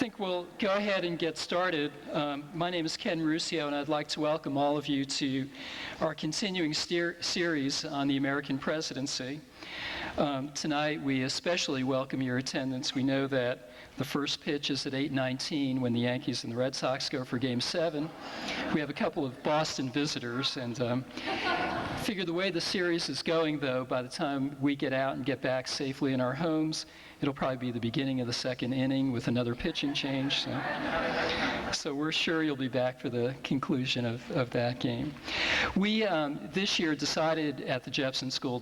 think we'll go ahead and get started. My name is Ken Ruscio, and I'd like to welcome all of you to our continuing series on the American presidency. Tonight, we especially welcome your attendance. We know that the first pitch is at 8:19 when the Yankees and the Red Sox go for Game 7. We have a couple of Boston visitors, and figure the way the series is going, though, by the time we get out and get back safely in our homes, it'll probably be the beginning of the second inning with another pitching change. So we're sure you'll be back for the conclusion of that game. We, this year, decided at the Jepson School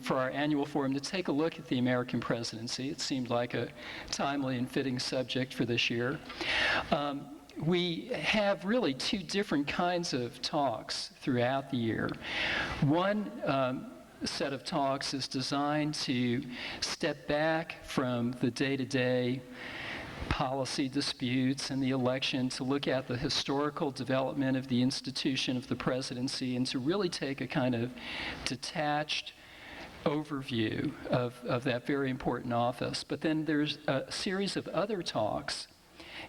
for our annual forum to take a look at the American presidency. It seemed like a timely and fitting subject for this year. We have really two different kinds of talks throughout the year. One set of talks is designed to step back from the day-to-day policy disputes and the election to look at the historical development of the institution of the presidency and to really take a kind of detached overview of that very important office. But then there's a series of other talks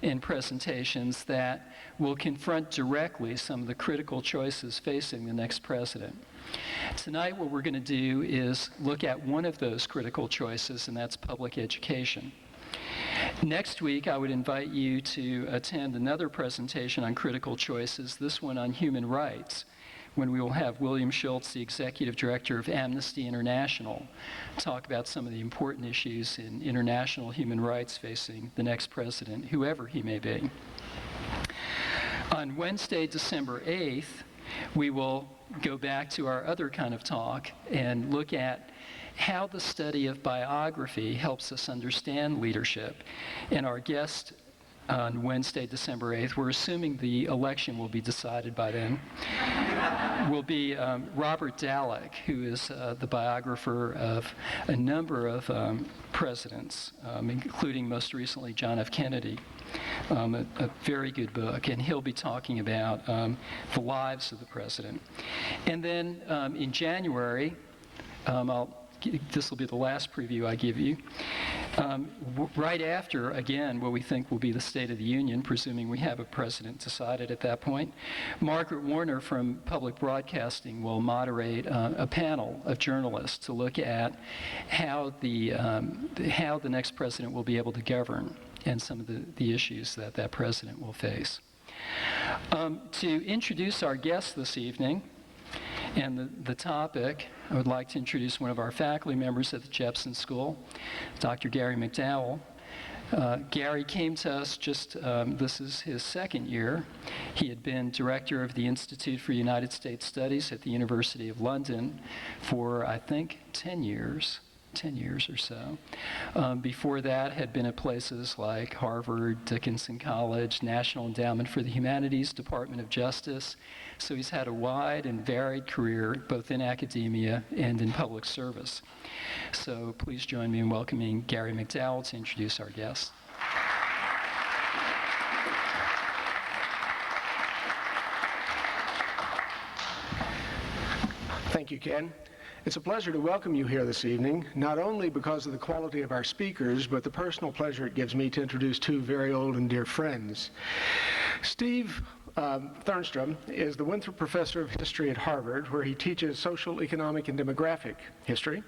and presentations that will confront directly some of the critical choices facing the next president. Tonight, what we're going to do is look at one of those critical choices, and that's public education. Next week, I would invite you to attend another presentation on critical choices, this one on human rights, when we will have William Schultz, the Executive Director of Amnesty International, talk about some of the important issues in international human rights facing the next president, whoever he may be. On Wednesday, December 8th, we will go back to our other kind of talk and look at how the study of biography helps us understand leadership. And our guest on Wednesday, December 8th, we're assuming the election will be decided by then, will be Robert Dallek, who is the biographer of a number of presidents, including most recently John F. Kennedy. A very good book, and he'll be talking about the lives of the president. And then in January, this will be the last preview I give you. Right after, again, what we think will be the State of the Union, presuming we have a president decided at that point, Margaret Warner from Public Broadcasting will moderate a panel of journalists to look at how the next president will be able to govern and some of the issues that that president will face. To introduce our guest this evening, and the topic, I would like to introduce one of our faculty members at the Jepson School, Dr. Gary McDowell. Gary came to us this is his second year. He had been director of the Institute for United States Studies at the University of London for, I think, 10 years or so. Before that, had been at places like Harvard, Dickinson College, National Endowment for the Humanities, Department of Justice. So he's had a wide and varied career, both in academia and in public service. So please join me in welcoming Gary McDowell to introduce our guest. Thank you, Ken. It's a pleasure to welcome you here this evening, not only because of the quality of our speakers, but the personal pleasure it gives me to introduce two very old and dear friends. Steve Thernstrom is the Winthrop Professor of History at Harvard, where he teaches social, economic, and demographic history.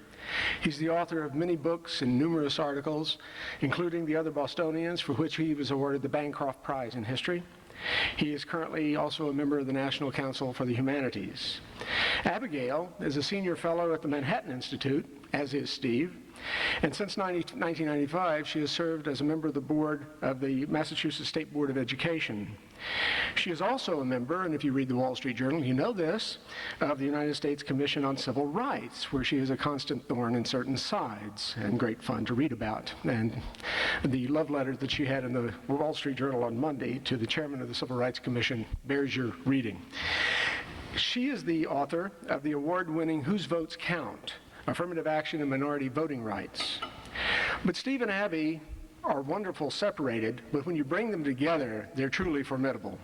He's the author of many books and numerous articles, including The Other Bostonians, for which he was awarded the Bancroft Prize in History. He is currently also a member of the National Council for the Humanities. Abigail is a senior fellow at the Manhattan Institute, as is Steve, and since 1995, she has served as a member of the board of the Massachusetts State Board of Education. She is also a member, and if you read the Wall Street Journal, you know this, of the United States Commission on Civil Rights, where she is a constant thorn in certain sides, and great fun to read about. And the love letter that she had in the Wall Street Journal on Monday to the chairman of the Civil Rights Commission bears your reading. She is the author of the award-winning Whose Votes Count? Affirmative Action and Minority Voting Rights. But Steve and Abby are wonderful separated, but when you bring them together, they're truly formidable.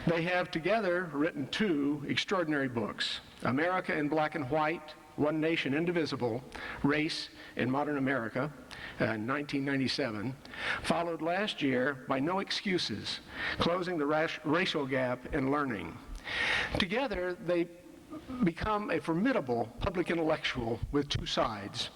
They have together written two extraordinary books, America in Black and White, One Nation Indivisible, Race in Modern America, in 1997, followed last year by No Excuses, closing the racial gap in learning. Together, they become a formidable public intellectual with two sides,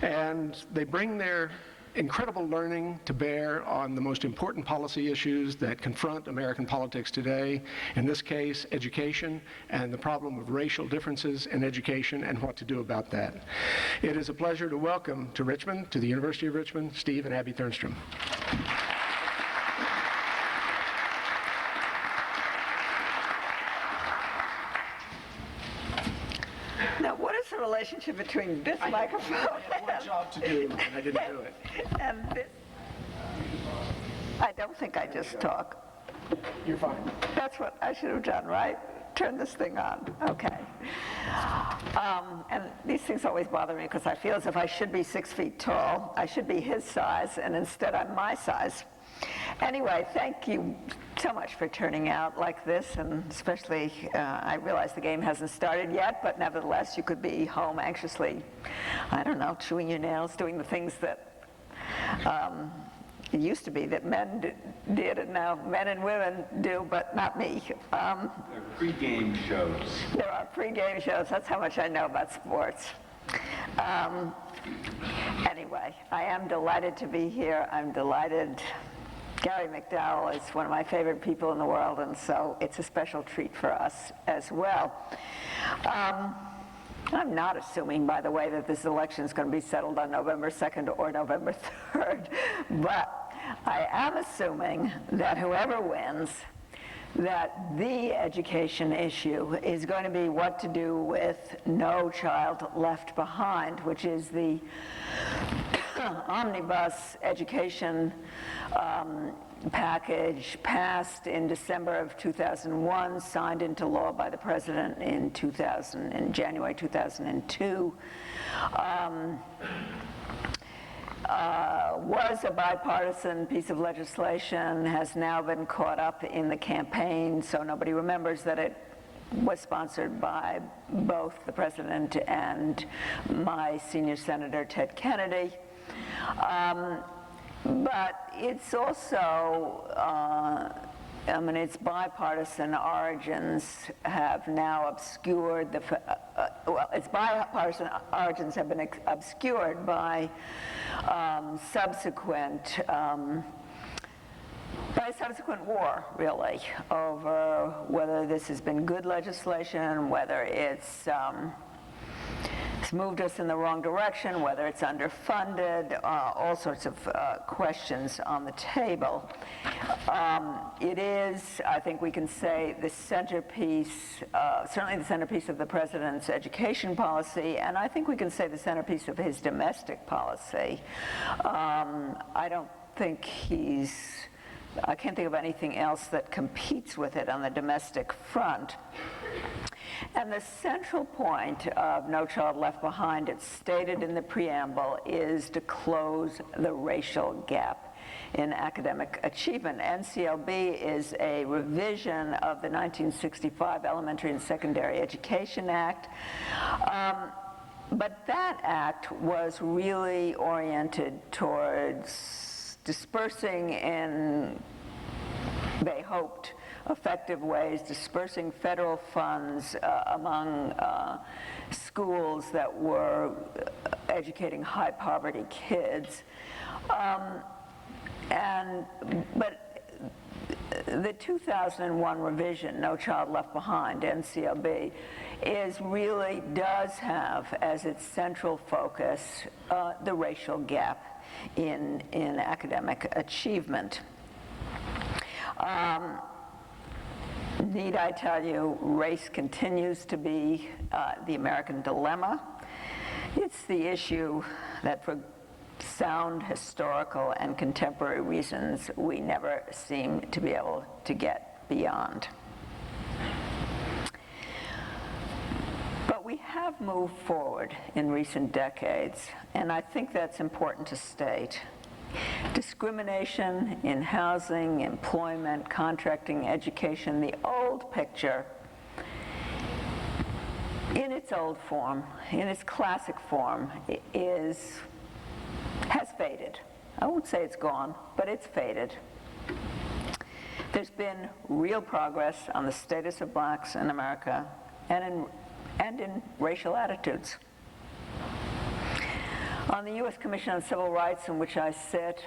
and they bring their incredible learning to bear on the most important policy issues that confront American politics today, in this case, education and the problem of racial differences in education and what to do about that. It is a pleasure to welcome to Richmond, to the University of Richmond, Steve and Abby Thernstrom. Now, what is the relationship between this microphone I had one job to do, and I didn't do it. and this? I don't think I just talk. You're fine. That's what I should have done, right? Turn this thing on. Okay. And these things always bother me because I feel as if I should be 6 feet tall. I should be his size, and instead I'm my size. Anyway, thank you so much for turning out like this, and especially, I realize the game hasn't started yet, but nevertheless, you could be home anxiously, I don't know, chewing your nails, doing the things that it used to be that men did, and now men and women do, but not me. There are pre-game shows. There are pre-game shows. That's how much I know about sports. Anyway, I am delighted to be here. I'm delighted. Gary McDowell is one of my favorite people in the world, and so it's a special treat for us as well. I'm not assuming, by the way, that this election is going to be settled on November 2nd or November 3rd, but I am assuming that whoever wins, that the education issue is going to be what to do with No Child Left Behind, which is the omnibus education package passed in December of 2001, signed into law by the president in January 2002. Was a bipartisan piece of legislation, has now been caught up in the campaign, so nobody remembers that it was sponsored by both the president and my senior senator, Ted Kennedy. But it's also, its bipartisan origins have now obscured its bipartisan origins have been obscured by subsequent war, really, over whether this has been good legislation, whether it's moved us in the wrong direction, whether it's underfunded, all sorts of questions on the table. It is, I think we can say, the centerpiece, certainly the centerpiece of the president's education policy, and I think we can say the centerpiece of his domestic policy. I can't think of anything else that competes with it on the domestic front. And the central point of No Child Left Behind, it's stated in the preamble, is to close the racial gap in academic achievement. NCLB is a revision of the 1965 Elementary and Secondary Education Act. But that act was really oriented towards dispersing in, they hoped, effective ways, dispersing federal funds among schools that were educating high poverty kids. But the 2001 revision, No Child Left Behind, NCLB, does have as its central focus the racial gap in academic achievement. Need I tell you, race continues to be the American dilemma. It's the issue that for sound historical and contemporary reasons we never seem to be able to get beyond. But we have moved forward in recent decades, and I think that's important to state. Discrimination in housing, employment, contracting, education, the old picture, in its old form, in its classic form, has faded. I won't say it's gone, but it's faded. There's been real progress on the status of blacks in America and in racial attitudes. On the U.S. Commission on Civil Rights, in which I sit,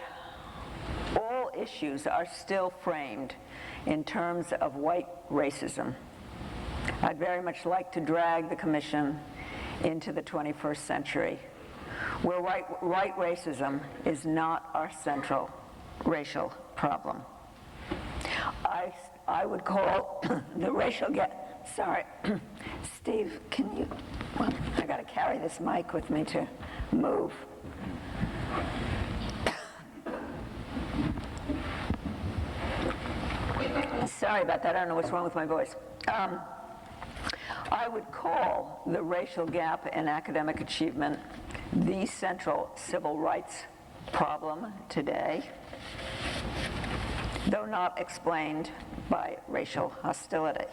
all issues are still framed in terms of white racism. I'd very much like to drag the Commission into the 21st century, where white racism is not our central racial problem. I would call the racial gap. Sorry, Steve, can you? Well, I got to carry this mic with me to move. Sorry about that. I don't know what's wrong with my voice. I would call the racial gap in academic achievement the central civil rights problem today, though not explained by racial hostility.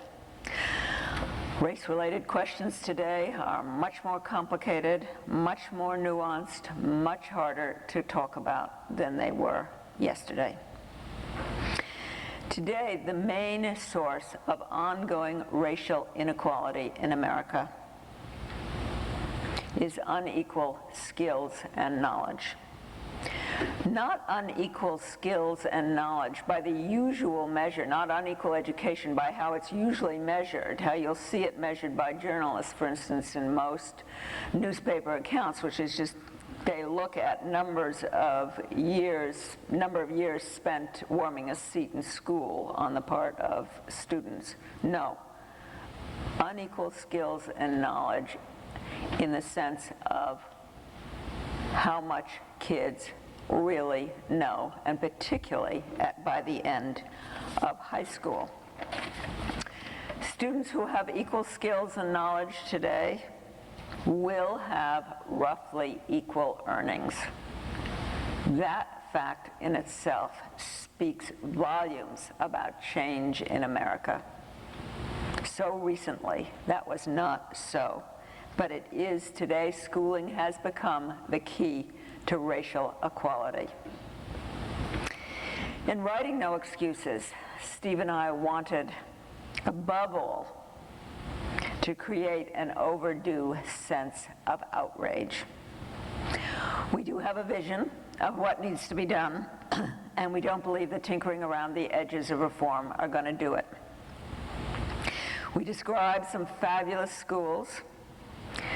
Race-related questions today are much more complicated, much more nuanced, much harder to talk about than they were yesterday. Today, the main source of ongoing racial inequality in America is unequal skills and knowledge. Not unequal skills and knowledge by the usual measure, not unequal education by how it's usually measured, how you'll see it measured by journalists, for instance, in most newspaper accounts, which is just they look at number of years spent warming a seat in school on the part of students. No. Unequal skills and knowledge in the sense of how much kids really know, and particularly by the end of high school. Students who have equal skills and knowledge today will have roughly equal earnings. That fact in itself speaks volumes about change in America. So recently, that was not so, but it is today. Schooling has become the key to racial equality. In writing No Excuses, Steve and I wanted, above all, to create an overdue sense of outrage. We do have a vision of what needs to be done, and we don't believe that tinkering around the edges of reform are going to do it. We describe some fabulous schools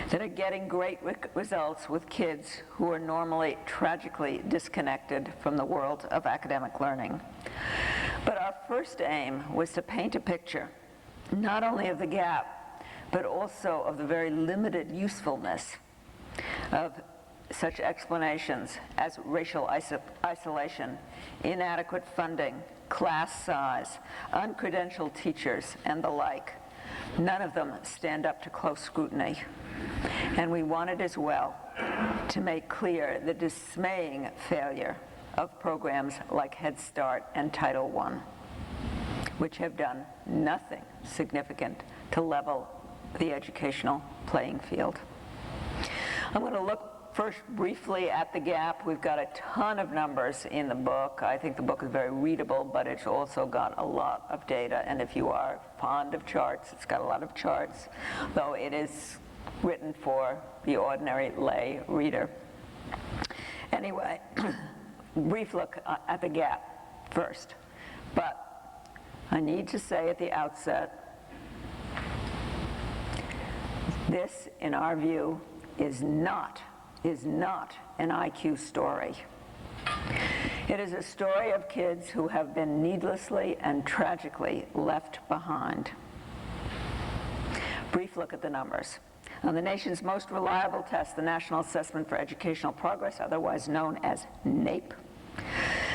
that are getting great results with kids who are normally tragically disconnected from the world of academic learning. But our first aim was to paint a picture, not only of the gap, but also of the very limited usefulness of such explanations as racial isolation, inadequate funding, class size, uncredentialed teachers, and the like. None of them stand up to close scrutiny. And we wanted as well to make clear the dismaying failure of programs like Head Start and Title I, which have done nothing significant to level the educational playing field. I'm going to look first briefly at the gap. We've got a ton of numbers in the book. I think the book is very readable, but it's also got a lot of data. And if you are fond of charts, it's got a lot of charts, though it is written for the ordinary lay reader. Anyway, brief look at the gap first. But I need to say at the outset, this, in our view, is not an IQ story. It is a story of kids who have been needlessly and tragically left behind. Brief look at the numbers. On the nation's most reliable test, the National Assessment for Educational Progress, otherwise known as NAEP,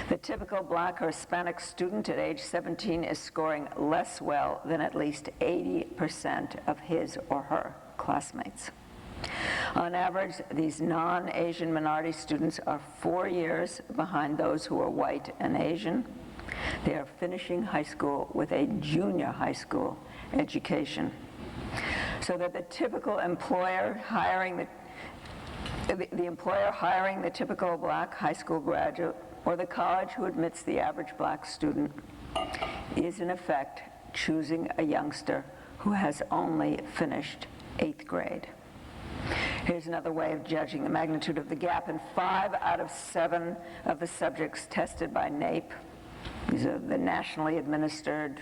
the typical Black or Hispanic student at age 17 is scoring less well than at least 80% of his or her classmates. On average, these non-Asian minority students are 4 years behind those who are white and Asian. They are finishing high school with a junior high school education. So that the typical employer hiring the employer hiring the typical black high school graduate or the college who admits the average black student is in effect choosing a youngster who has only finished 8th grade. Here's another way of judging the magnitude of the gap. In 5 out of 7 of the subjects tested by NAEP, these are the nationally administered,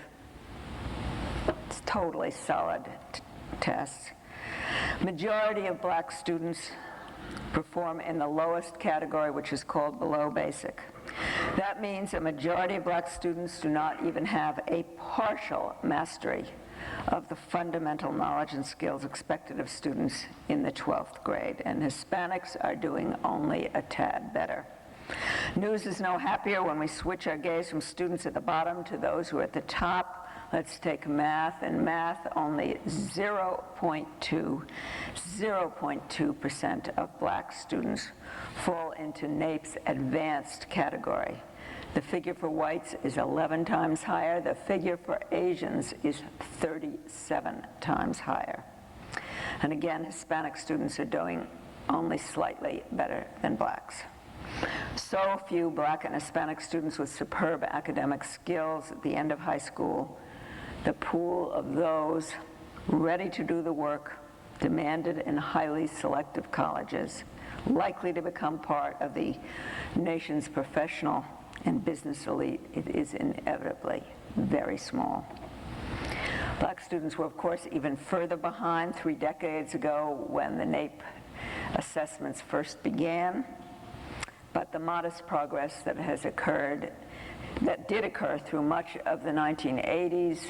totally solid tests, majority of black students perform in the lowest category, which is called below basic. That means a majority of black students do not even have a partial mastery of the fundamental knowledge and skills expected of students in the 12th grade, and Hispanics are doing only a tad better. News is no happier when we switch our gaze from students at the bottom to those who are at the top. Let's take math. In math, only 0.2% of black students fall into NAEP's advanced category. The figure for whites is 11 times higher. The figure for Asians is 37 times higher. And again, Hispanic students are doing only slightly better than blacks. So few black and Hispanic students with superb academic skills at the end of high school. The pool of those ready to do the work demanded in highly selective colleges, likely to become part of the nation's professional and business elite, it is inevitably very small. Black students were, of course, even further behind 3 decades ago when the NAEP assessments first began, but the modest progress that did occur through much of the 1980s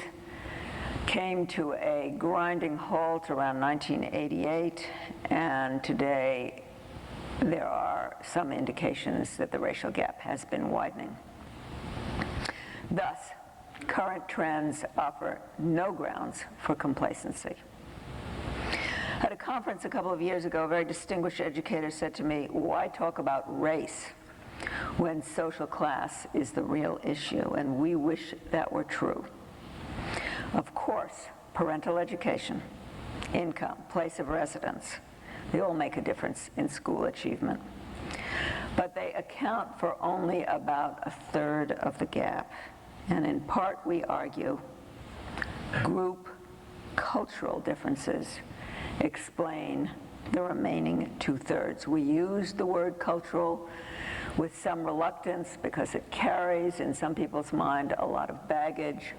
came to a grinding halt around 1988, and today there are some indications that the racial gap has been widening. Thus, current trends offer no grounds for complacency. At a conference a couple of years ago, a very distinguished educator said to me, "Why talk about race when social class is the real issue?" And we wish that were true. Of course, parental education, income, place of residence, they all make a difference in school achievement. But they account for only about 1/3 of the gap. And in part, we argue, group cultural differences explain the remaining 2/3. We use the word cultural with some reluctance because it carries in some people's mind a lot of baggage.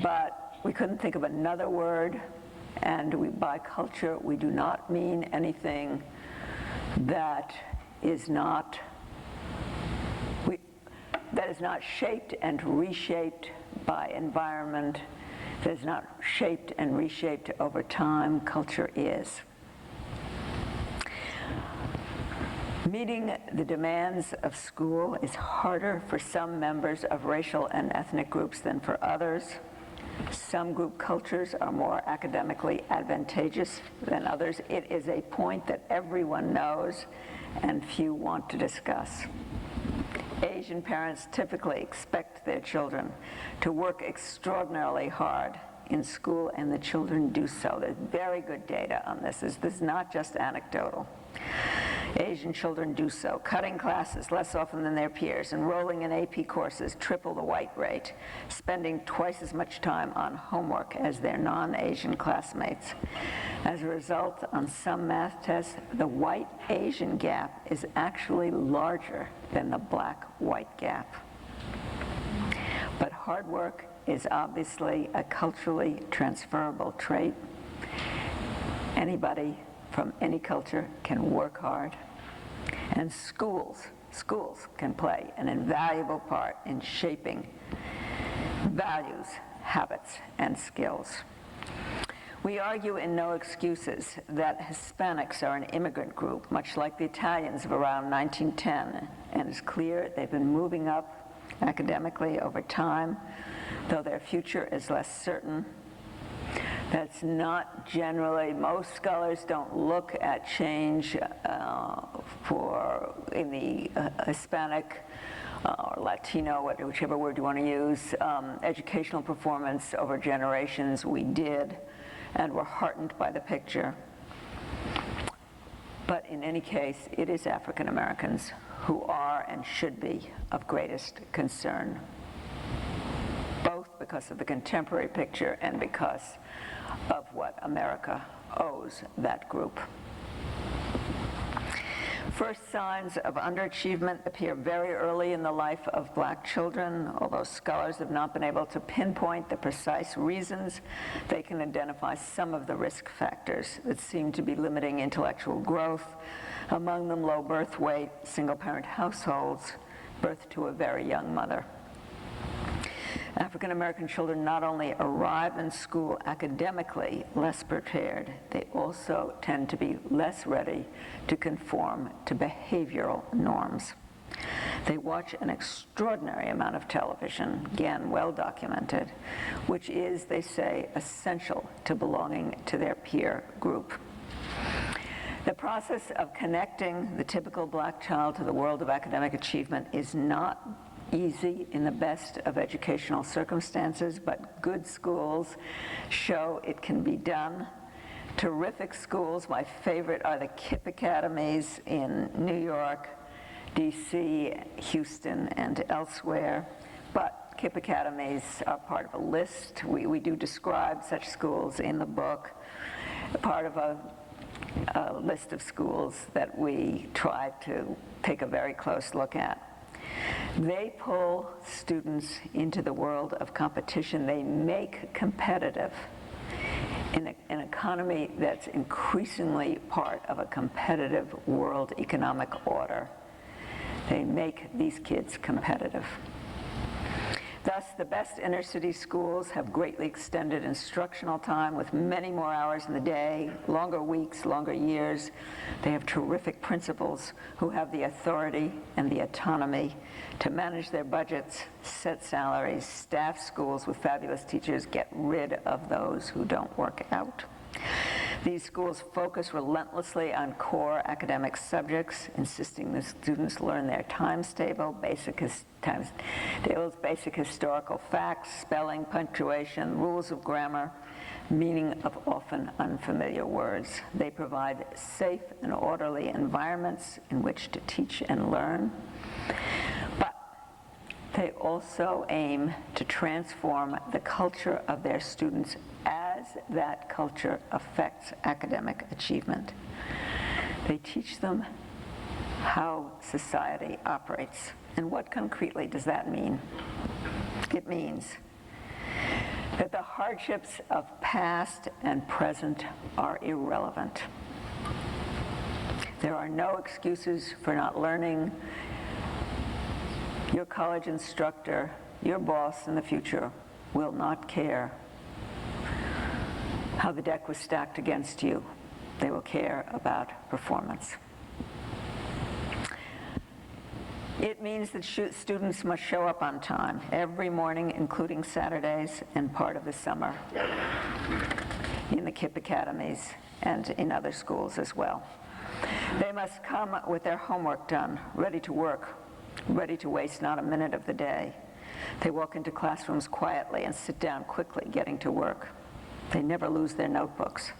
But we couldn't think of another word, and by culture we do not mean anything that is not shaped and reshaped by environment, that is not shaped and reshaped over time. Culture is. Meeting the demands of school is harder for some members of racial and ethnic groups than for others. Some group cultures are more academically advantageous than others. It is a point that everyone knows and few want to discuss. Asian parents typically expect their children to work extraordinarily hard in school, and the children do so. There's very good data on this. This is not just anecdotal. Asian children do so, cutting classes less often than their peers, enrolling in AP courses triple the white rate, spending twice as much time on homework as their non-Asian classmates. As a result, on some math tests, the white-Asian gap is actually larger than the black-white gap. But hard work is obviously a culturally transferable trait. Anybody from any culture can work hard, and schools can play an invaluable part in shaping values, habits, and skills. We argue in No Excuses that Hispanics are an immigrant group, much like the Italians of around 1910, and it's clear they've been moving up academically over time, though their future is less certain. That's not generally, most scholars don't look at change in the Hispanic or Latino, whichever word you want to use, educational performance over generations. We did, and were heartened by the picture. But in any case, it is African Americans who are and should be of greatest concern, both because of the contemporary picture and because of what America owes that group. First signs of underachievement appear very early in the life of black children. Although scholars have not been able to pinpoint the precise reasons, they can identify some of the risk factors that seem to be limiting intellectual growth, among them low birth weight, single-parent households, birth to a very young mother. African American children not only arrive in school academically less prepared, they also tend to be less ready to conform to behavioral norms. They watch an extraordinary amount of television, again, well documented, which is, they say, essential to belonging to their peer group. The process of connecting the typical black child to the world of academic achievement is not easy in the best of educational circumstances, but good schools show it can be done. Terrific schools, my favorite are the KIPP academies in New York, DC, Houston, and elsewhere. But KIPP academies are part of a list. We do describe such schools in the book, part of a list of schools that we try to take a very close look at. They pull students into the world of competition. They make competitive in an economy that's increasingly part of a competitive world economic order. They make these kids competitive. Thus, the best inner-city schools have greatly extended instructional time with many more hours in the day, longer weeks, longer years. They have terrific principals who have the authority and the autonomy to manage their budgets, set salaries, staff schools with fabulous teachers, get rid of those who don't work out. These schools focus relentlessly on core academic subjects, insisting that students learn their times table, basic historical facts, spelling, punctuation, rules of grammar, meaning of often unfamiliar words. They provide safe and orderly environments in which to teach and learn. But they also aim to transform the culture of their students as that culture affects academic achievement. They teach them how society operates. And what concretely does that mean? It means that the hardships of past and present are irrelevant. There are no excuses for not learning. Your college instructor, your boss in the future, will not care how the deck was stacked against you. They will care about performance. It means that students must show up on time every morning, including Saturdays and part of the summer, in the KIPP academies and in other schools as well. They must come with their homework done, ready to work, ready to waste not a minute of the day. They walk into classrooms quietly and sit down quickly, getting to work. They never lose their notebooks,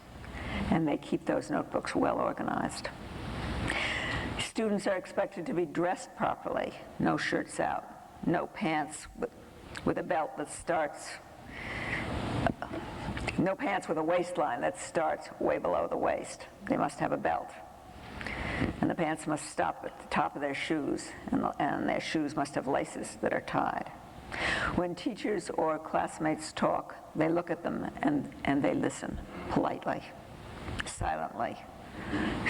and they keep those notebooks well organized. Students are expected to be dressed properly, no shirts out, no pants with a belt that starts, no pants with a waistline that starts way below the waist. They must have a belt. And the pants must stop at the top of their shoes, and their shoes must have laces that are tied. When teachers or classmates talk, they look at them and they listen politely, silently.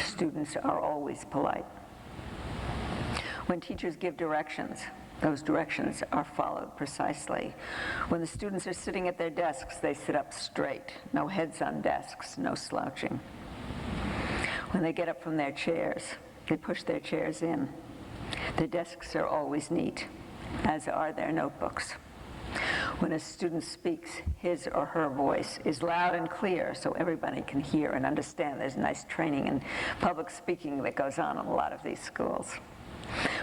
Students are always polite. When teachers give directions, those directions are followed precisely. When the students are sitting at their desks, they sit up straight, no heads on desks, no slouching. When they get up from their chairs, they push their chairs in. Their desks are always neat, as are their notebooks. When a student speaks, his or her voice is loud and clear so everybody can hear and understand. There's nice training in public speaking that goes on in a lot of these schools.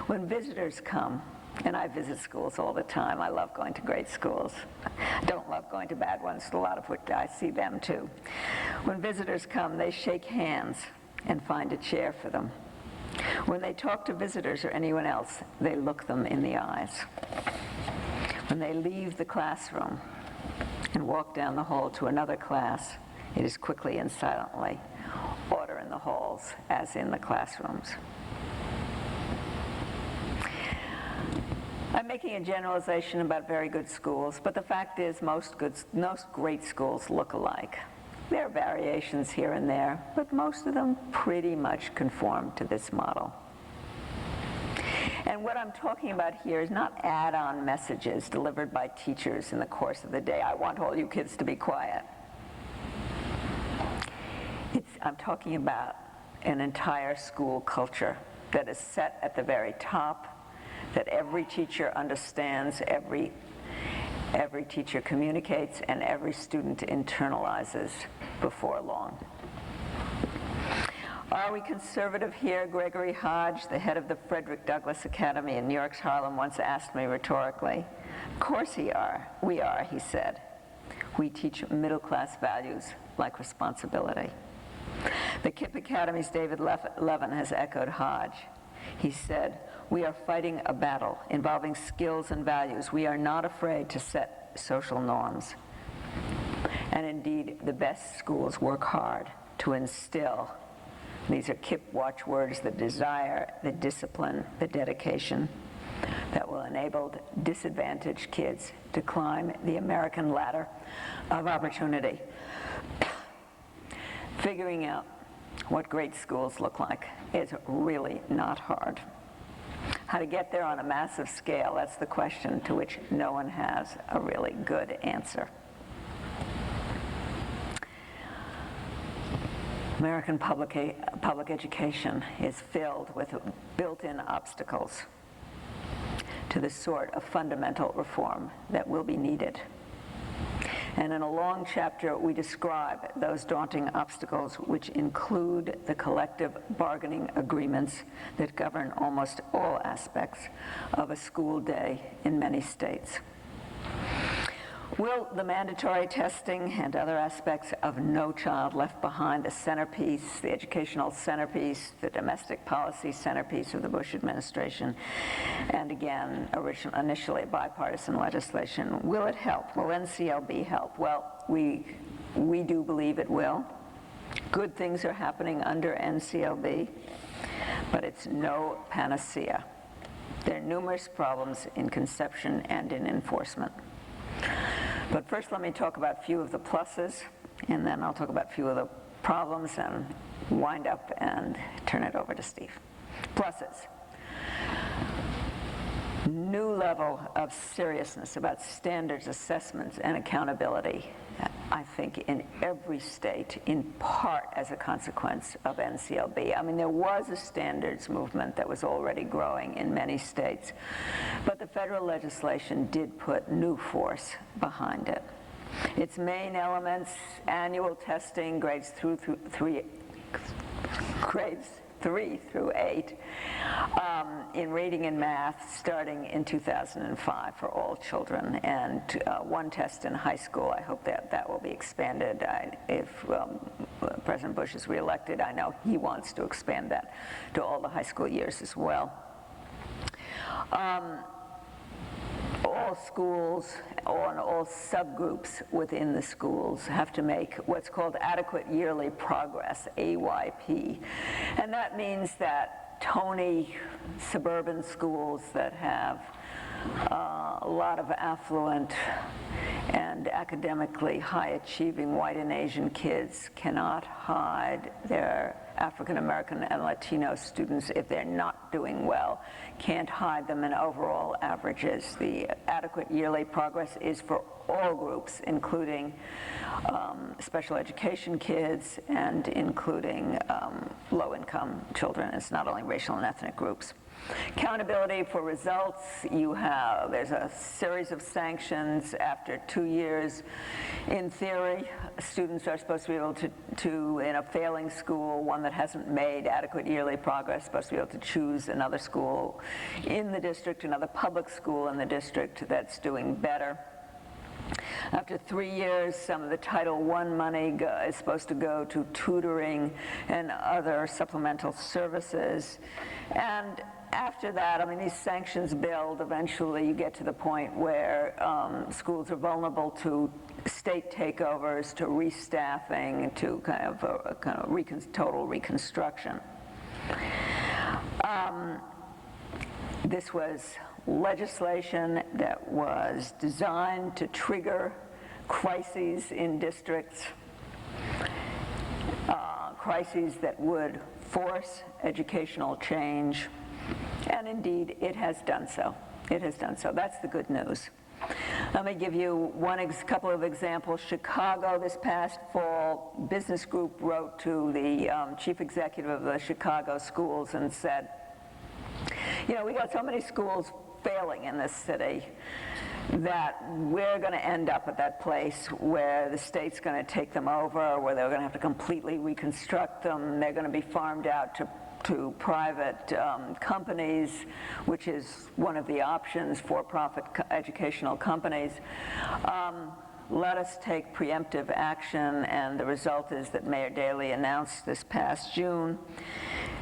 When visitors come, and I visit schools all the time. I love going to great schools. I don't love going to bad ones, a lot of which I see them too. When visitors come, they shake hands and find a chair for them. When they talk to visitors or anyone else, they look them in the eyes. When they leave the classroom and walk down the hall to another class, it is quickly and silently, order in the halls as in the classrooms. I'm making a generalization about very good schools, but the fact is most great schools look alike. There are variations here and there, but most of them pretty much conform to this model. And what I'm talking about here is not add-on messages delivered by teachers in the course of the day. I want all you kids to be quiet. I'm talking about an entire school culture that is set at the very top, that every teacher understands, every teacher communicates, and every student internalizes before long. Are we conservative here? Gregory Hodge, the head of the Frederick Douglass Academy in New York's Harlem, once asked me rhetorically. Of course we are, he said. We teach middle-class values like responsibility. The KIPP Academy's David Levin has echoed Hodge. He said, we are fighting a battle involving skills and values. We are not afraid to set social norms. And indeed, the best schools work hard to instill, these are KIPP watchwords, the desire, the discipline, the dedication that will enable disadvantaged kids to climb the American ladder of opportunity. Figuring out what great schools look like is really not hard. How to get there on a massive scale, that's the question to which no one has a really good answer. American public education is filled with built-in obstacles to the sort of fundamental reform that will be needed. And in a long chapter, we describe those daunting obstacles, which include the collective bargaining agreements that govern almost all aspects of a school day in many states. Will the mandatory testing and other aspects of No Child Left Behind, the centerpiece, the educational centerpiece, the domestic policy centerpiece of the Bush administration, and again, initially bipartisan legislation, will it help? Will NCLB help? Well, we do believe it will. Good things are happening under NCLB, but it's no panacea. There are numerous problems in conception and in enforcement. But first, let me talk about a few of the pluses, and then I'll talk about a few of the problems and wind up and turn it over to Steve. Pluses. New level of seriousness about standards, assessments, and accountability, I think, in every state, in part as a consequence of NCLB. I mean, there was a standards movement that was already growing in many states, but the federal legislation did put new force behind it. Its main elements, annual testing, grades 3 through 8, in reading and math starting in 2005 for all children, and one test in high school. I hope that will be expanded. If President Bush is reelected, I know he wants to expand that to all the high school years as well. All schools and all subgroups within the schools have to make what's called adequate yearly progress, AYP. And that means that Tony suburban schools that have a lot of affluent and academically high-achieving white and Asian kids cannot hide their African American and Latino students if they're not doing well, can't hide them in overall averages. The adequate yearly progress is for all groups, including special education kids and including low-income children. It's not only racial and ethnic groups. Accountability for results, there's a series of sanctions after 2 years. In theory, students are supposed to be able to in a failing school, one that hasn't made adequate yearly progress, supposed to be able to choose another school in the district, another public school in the district that's doing better. After 3 years, some of the Title I money is supposed to go to tutoring and other supplemental services. And after that, I mean, these sanctions build. Eventually, you get to the point where schools are vulnerable to state takeovers, to restaffing, to total reconstruction. This was legislation that was designed to trigger crises in districts, crises that would force educational change, and indeed it has done so. It has done so. That's the good news. Let me give you couple of examples. Chicago this past fall, business group wrote to the chief executive of the Chicago schools and said, you know, we got so many schools failing in this city that we're going to end up at that place where the state's going to take them over, where they're going to have to completely reconstruct them. They're going to be farmed out to private companies, which is one of the options for profit educational companies. Let us take preemptive action, and the result is that Mayor Daley announced this past June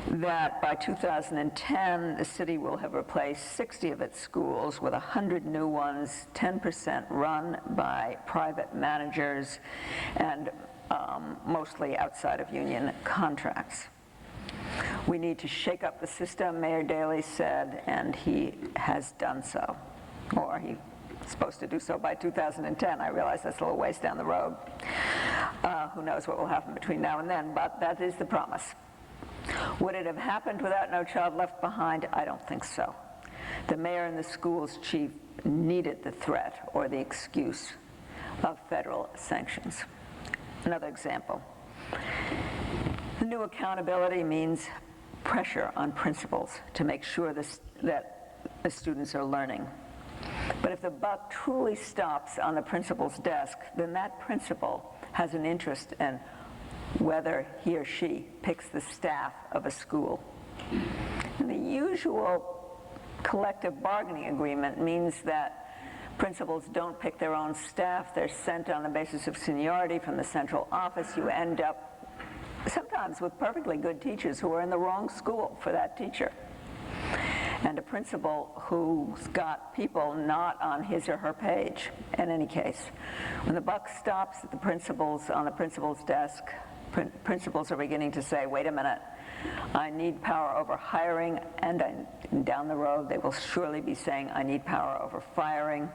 that by 2010, the city will have replaced 60 of its schools with 100 new ones, 10% run by private managers, and mostly outside of union contracts. We need to shake up the system, Mayor Daley said, and he has done so, or he's supposed to do so by 2010. I realize that's a little ways down the road. Who knows what will happen between now and then, but that is the promise. Would it have happened without No Child Left Behind? I don't think so. The mayor and the school's chief needed the threat or the excuse of federal sanctions. Another example. The new accountability means pressure on principals to make sure that the students are learning. But if the buck truly stops on the principal's desk, then that principal has an interest in whether he or she picks the staff of a school. And the usual collective bargaining agreement means that principals don't pick their own staff. They're sent on the basis of seniority from the central office. You end up sometimes with perfectly good teachers who are in the wrong school for that teacher. And a principal who's got people not on his or her page. In any case, when the buck stops at the principals on the principal's desk, principals are beginning to say, wait a minute, I need power over hiring, and down the road they will surely be saying, I need power over firing.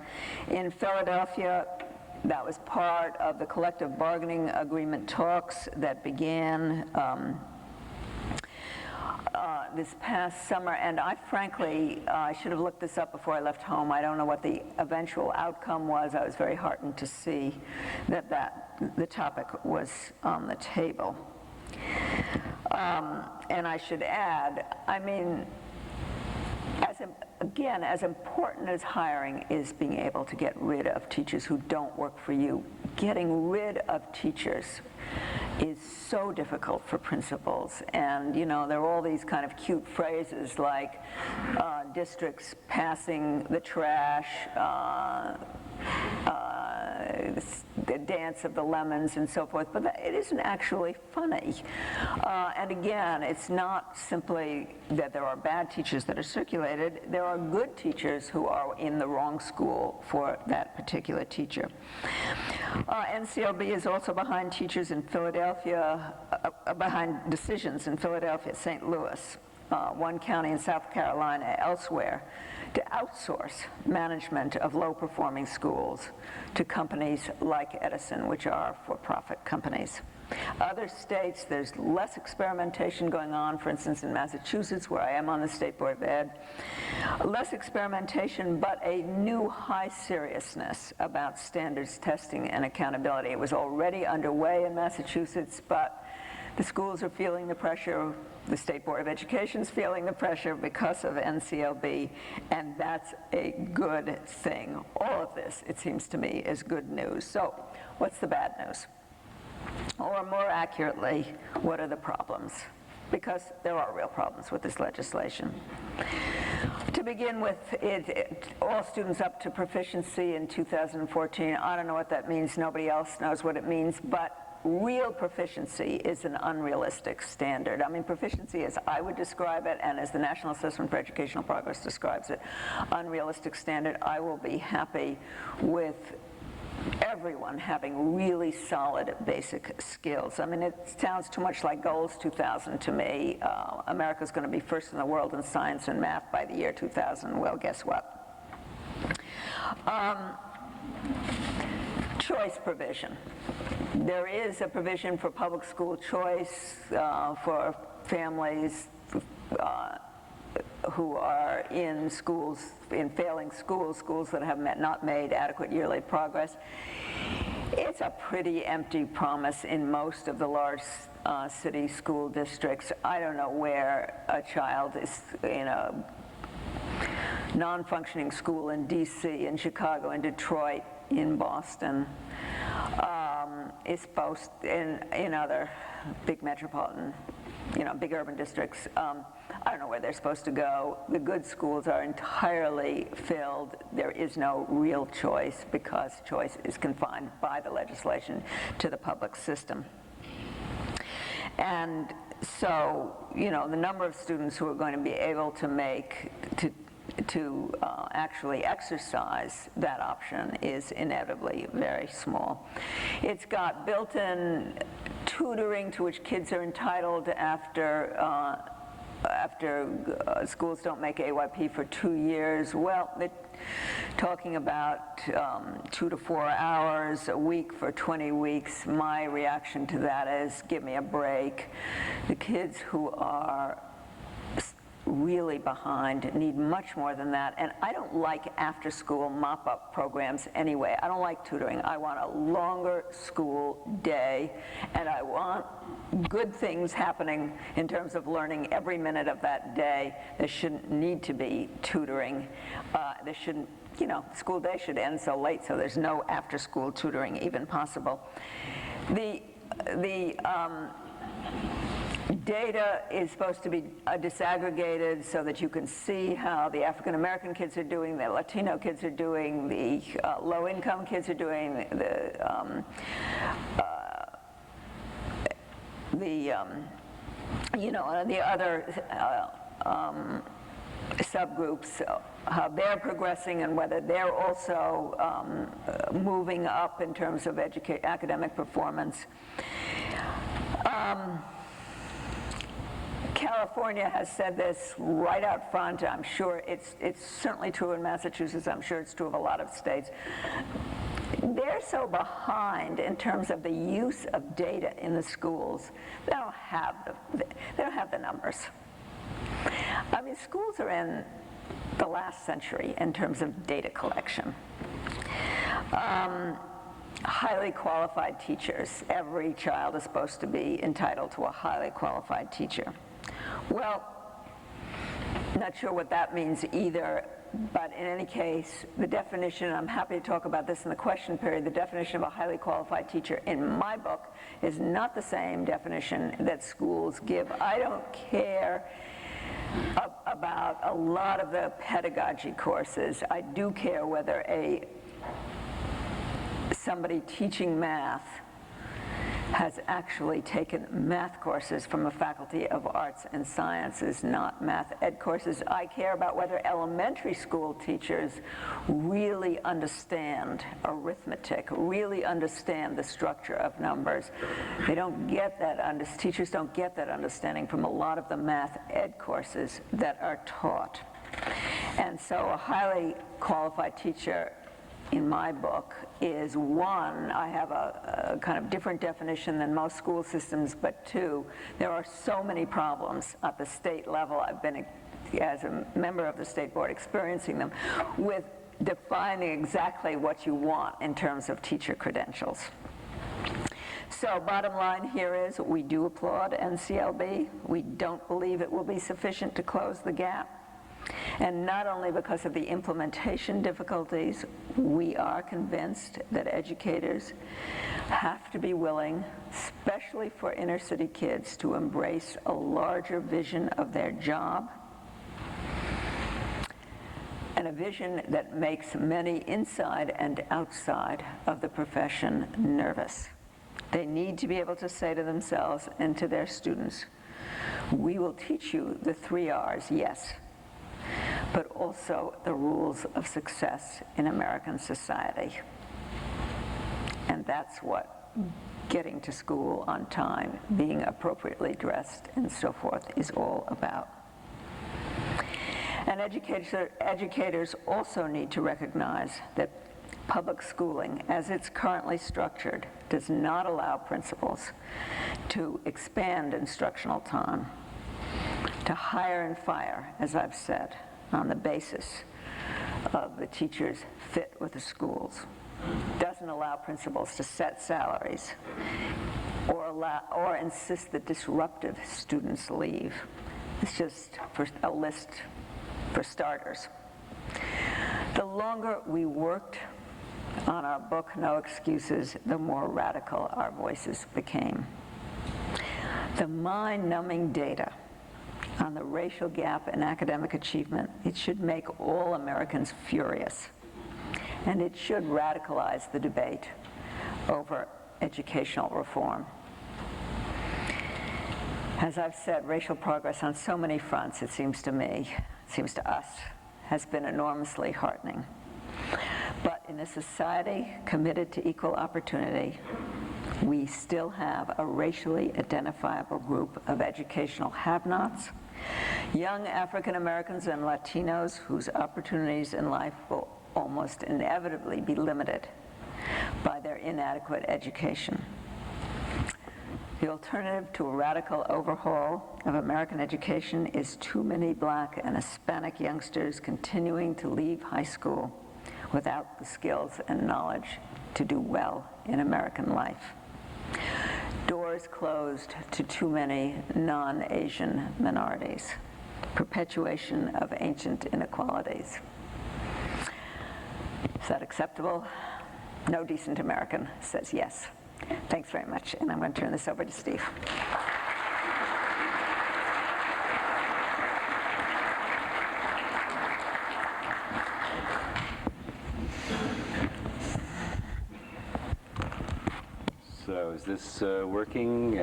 In Philadelphia, that was part of the collective bargaining agreement talks that began this past summer, and I frankly, I should have looked this up before I left home. I don't know what the eventual outcome was. I was very heartened to see that the topic was on the table. And I should add, I mean, as important as hiring is being able to get rid of teachers who don't work for you, getting rid of teachers is so difficult for principals. And, you know, there are all these kind of cute phrases like districts passing the trash, the dance of the lemons and so forth, but it isn't actually funny. And again, it's not simply that there are bad teachers that are circulated, there are good teachers who are in the wrong school for that particular teacher. NCLB is also behind teachers in Philadelphia, behind decisions in Philadelphia, St. Louis, one county in South Carolina, elsewhere, to outsource management of low-performing schools to companies like Edison, which are for-profit companies. Other states, there's less experimentation going on. For instance, in Massachusetts, where I am on the State Board of Ed, less experimentation, but a new high seriousness about standards testing and accountability. It was already underway in Massachusetts, but the schools are feeling the pressure. The State Board of Education is feeling the pressure because of NCLB, and that's a good thing. All of this, it seems to me, is good news. So what's the bad news? Or more accurately, what are the problems? because there are real problems with this legislation. To begin with, all students up to proficiency in 2014, I don't know what that means, nobody else knows what it means, but real proficiency is an unrealistic standard. I mean, proficiency as I would describe it, and as the National Assessment for Educational Progress describes it, unrealistic standard. I will be happy with everyone having really solid basic skills. I mean, it sounds too much like Goals 2000 to me. America's going to be first in the world in science and math by the year 2000. Well, guess what? Choice provision. There is a provision for public school choice for families who are in schools, in failing schools that have not made adequate yearly progress. It's a pretty empty promise in most of the large city school districts. I don't know where a child is in a non-functioning school in DC, in Chicago, in Detroit, in Boston, is supposed, in other big metropolitan, big urban districts. I don't know where they're supposed to go. The good schools are entirely filled. There is no real choice because choice is confined by the legislation to the public system. And so, the number of students who are going to be able to actually exercise that option is inevitably very small. It's got built-in tutoring to which kids are entitled after schools don't make AYP for 2 years. Well, they're talking about 2 to 4 hours a week for 20 weeks. My reaction to that is, give me a break. The kids who are really behind need much more than that, and I don't like after-school mop-up programs anyway. I don't like tutoring. I want a longer school day, and I want good things happening in terms of learning every minute of that day. There shouldn't need to be tutoring. There shouldn't, school day should end so late, so there's no after-school tutoring even possible. The data is supposed to be disaggregated so that you can see how the African American kids are doing, the Latino kids are doing, the low-income kids are doing, the other subgroups, how they're progressing and whether they're also moving up in terms of academic performance. California has said this right out front. I'm sure it's certainly true in Massachusetts. I'm sure it's true of a lot of states. They're so behind in terms of the use of data in the schools. They don't have the numbers. I mean, schools are in the last century in terms of data collection. Highly qualified teachers. Every child is supposed to be entitled to a highly qualified teacher. Well, not sure what that means either, but in any case, the definition, I'm happy to talk about this in the question period, the definition of a highly qualified teacher in my book is not the same definition that schools give. I don't care about a lot of the pedagogy courses. I do care whether somebody teaching math has actually taken math courses from a faculty of arts and sciences, not math ed courses. I care about whether elementary school teachers really understand arithmetic, really understand the structure of numbers. They don't get that, teachers don't get that understanding from a lot of the math ed courses that are taught. And so a highly qualified teacher in my book is, one, I have a kind of different definition than most school systems, but two, there are so many problems at the state level. I've been, as a member of the state board, experiencing them with defining exactly what you want in terms of teacher credentials. So bottom line here is, we do applaud NCLB. We don't believe it will be sufficient to close the gap. And not only because of the implementation difficulties, we are convinced that educators have to be willing, especially for inner city kids, to embrace a larger vision of their job, and a vision that makes many inside and outside of the profession nervous. They need to be able to say to themselves and to their students, we will teach you the 3 R's, yes, but also the rules of success in American society. And that's what getting to school on time, being appropriately dressed, and so forth is all about. And educators also need to recognize that public schooling, as it's currently structured, does not allow principals to expand instructional time, to hire and fire, as I've said, on the basis of the teacher's fit with the schools. Doesn't allow principals to set salaries or insist that disruptive students leave. It's just for a list for starters. The longer we worked on our book, No Excuses, the more radical our voices became. The mind-numbing data on the racial gap in academic achievement, it should make all Americans furious. And it should radicalize the debate over educational reform. As I've said, racial progress on so many fronts, it seems to me, it seems to us, has been enormously heartening. But in a society committed to equal opportunity, we still have a racially identifiable group of educational have-nots, young African Americans and Latinos whose opportunities in life will almost inevitably be limited by their inadequate education. The alternative to a radical overhaul of American education is too many Black and Hispanic youngsters continuing to leave high school without the skills and knowledge to do well in American life. Doors closed to too many non-Asian minorities. Perpetuation of ancient inequalities. Is that acceptable? No decent American says yes. Thanks very much, and I'm going to turn this over to Steve. So is this working?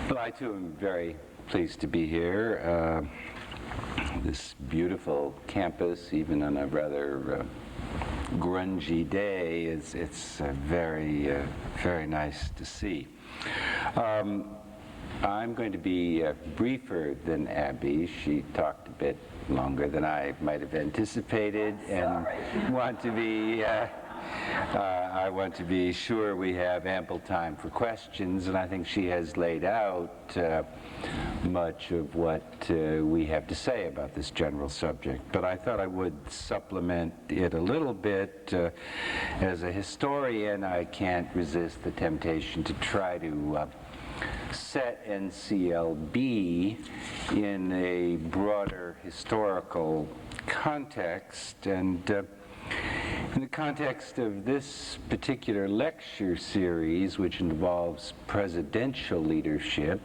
Well, I too am very pleased to be here. This beautiful campus, even on a rather grungy day, it's very, very nice to see. I'm going to be briefer than Abby. She talked a bit longer than I might have anticipated, and I want to be sure we have ample time for questions, and I think she has laid out much of what we have to say about this general subject. But I thought I would supplement it a little bit. As a historian, I can't resist the temptation to try to set NCLB in a broader historical context, and in the context of this particular lecture series, which involves presidential leadership,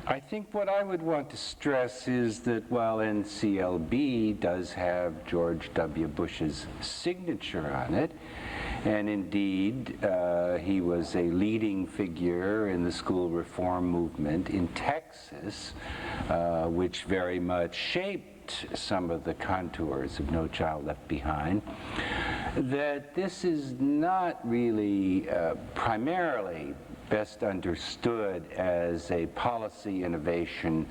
I think what I would want to stress is that while NCLB does have George W. Bush's signature on it, and indeed he was a leading figure in the school reform movement in Texas, which very much shaped some of the contours of No Child Left Behind, that this is not really primarily best understood as a policy innovation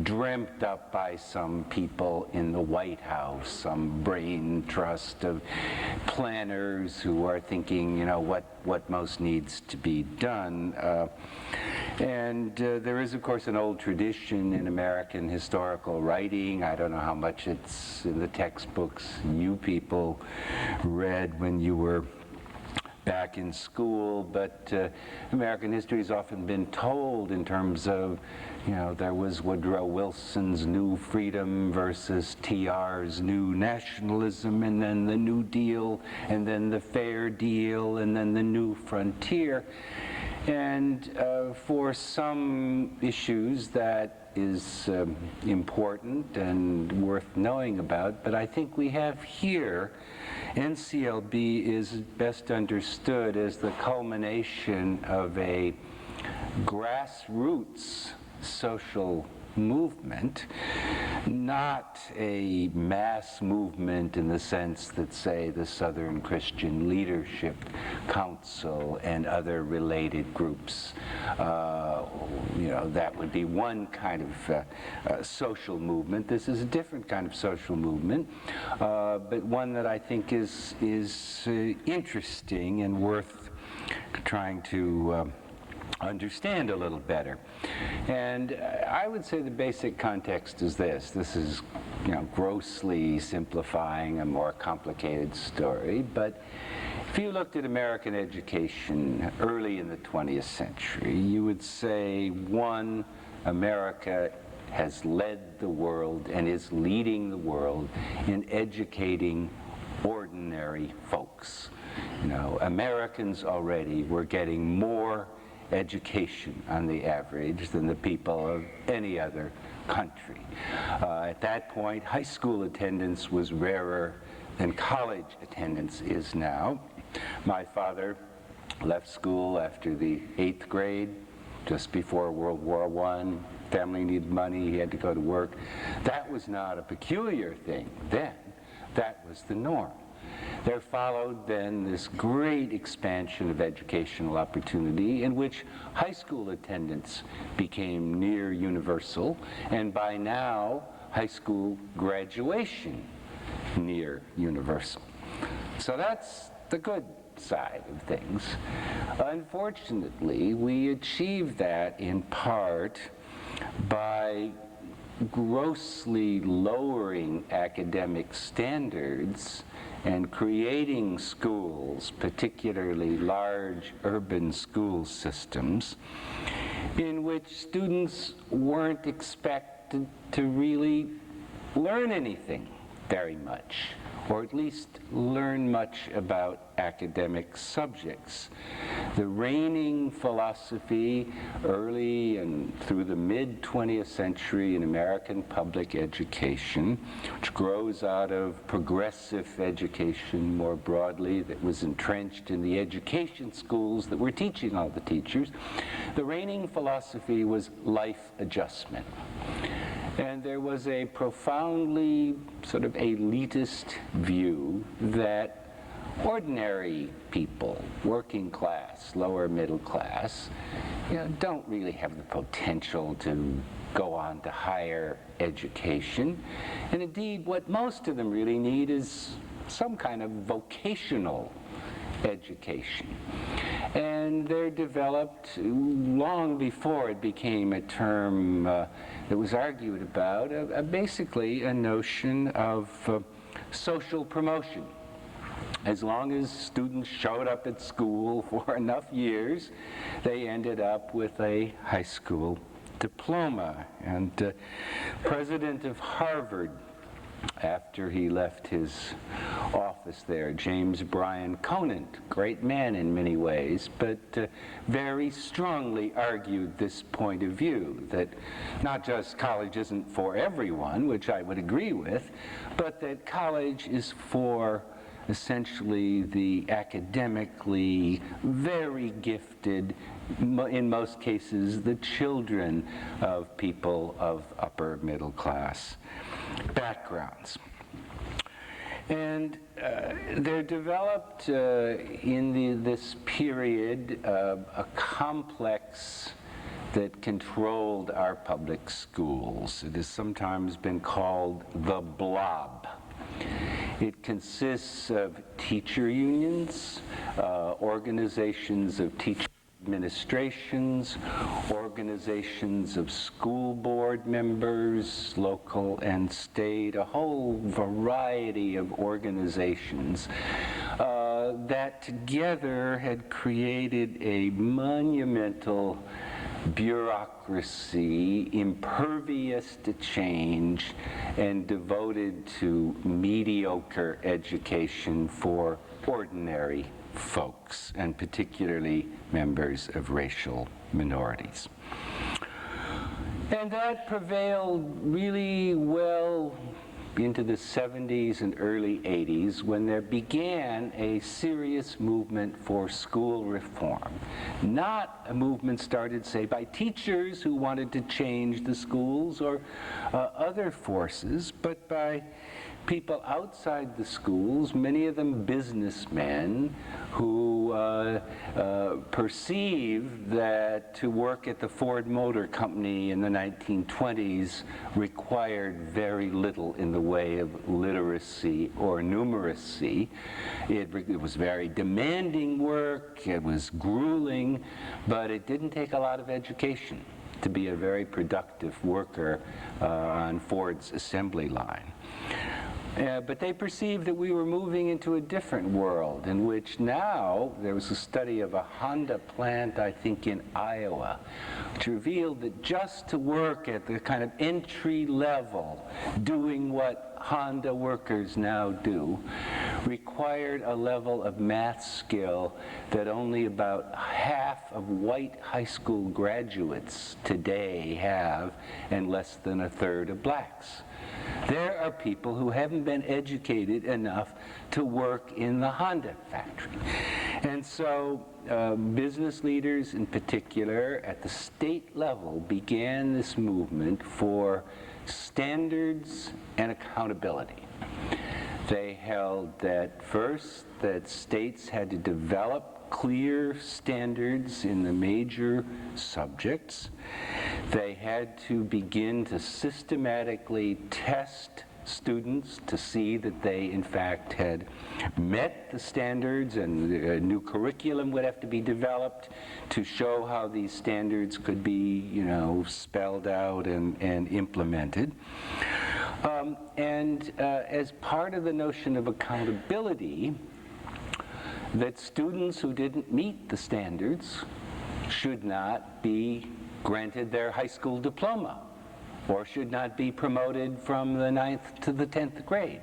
dreamt up by some people in the White House, some brain trust of planners who are thinking, you know, what most needs to be done. And there is, of course, an old tradition in American historical writing. I don't know how much it's in the textbooks you people read when you were back in school, but American history has often been told in terms of, there was Woodrow Wilson's New Freedom versus TR's New Nationalism, and then the New Deal, and then the Fair Deal, and then the New Frontier. And for some issues that is important and worth knowing about, but I think we have here, NCLB is best understood as the culmination of a grassroots social movement, not a mass movement in the sense that, say, the Southern Christian Leadership Council and other related groups. That would be one kind of social movement. This is a different kind of social movement, but one that I think is interesting and worth trying to understand a little better. And I would say the basic context is this. This is, grossly simplifying a more complicated story, but if you looked at American education early in the 20th century, you would say, one, America has led the world and is leading the world in educating ordinary folks. Americans already were getting more education on the average than the people of any other country. At that point, high school attendance was rarer than college attendance is now. My father left school after the 8th grade, just before World War I. Family needed money, he had to go to work. That was not a peculiar thing then. That was the norm. There followed then this great expansion of educational opportunity in which high school attendance became near universal, and by now, high school graduation near universal. So that's the good side of things. Unfortunately, we achieved that in part by grossly lowering academic standards and creating schools, particularly large urban school systems, in which students weren't expected to really learn anything very much, or at least learn much about academic subjects. The reigning philosophy early and through the mid-20th century in American public education, which grows out of progressive education more broadly, that was entrenched in the education schools that were teaching all the teachers, the reigning philosophy was life adjustment. And there was a profoundly sort of elitist view that ordinary people, working class, lower middle class, don't really have the potential to go on to higher education. And indeed, what most of them really need is some kind of vocational education. And they're developed long before it became a term that was argued about, basically a notion of social promotion. As long as students showed up at school for enough years, they ended up with a high school diploma. And president of Harvard, after he left his office there, James Bryan Conant, great man in many ways, but very strongly argued this point of view, that not just college isn't for everyone, which I would agree with, but that college is for essentially the academically very gifted, in most cases the children of people of upper middle class backgrounds. And there developed in this period a complex that controlled our public schools. It has sometimes been called the blob. It consists of teacher unions, organizations of teachers administrations, organizations of school board members, local and state, a whole variety of organizations that together had created a monumental bureaucracy impervious to change and devoted to mediocre education for ordinary folks, and particularly members of racial minorities. And that prevailed really well into the 70s and early 80s, when there began a serious movement for school reform. Not a movement started, say, by teachers who wanted to change the schools or other forces, but by people outside the schools, many of them businessmen, who perceived that to work at the Ford Motor Company in the 1920s required very little in the way of literacy or numeracy. It was very demanding work, it was grueling, but it didn't take a lot of education to be a very productive worker on Ford's assembly line. But they perceived that we were moving into a different world, in which now there was a study of a Honda plant, I think in Iowa, which revealed that just to work at the kind of entry level, doing what Honda workers now do, required a level of math skill that only about half of white high school graduates today have, and less than a third of blacks. There are people who haven't been educated enough to work in the Honda factory. And so business leaders in particular at the state level began this movement for standards and accountability. They held that first, that states had to develop clear standards in the major subjects. They had to begin to systematically test students to see that they in fact had met the standards, and a new curriculum would have to be developed to show how these standards could be, spelled out and implemented. As part of the notion of accountability, that students who didn't meet the standards should not be granted their high school diploma, or should not be promoted from the 9th to the 10th grade,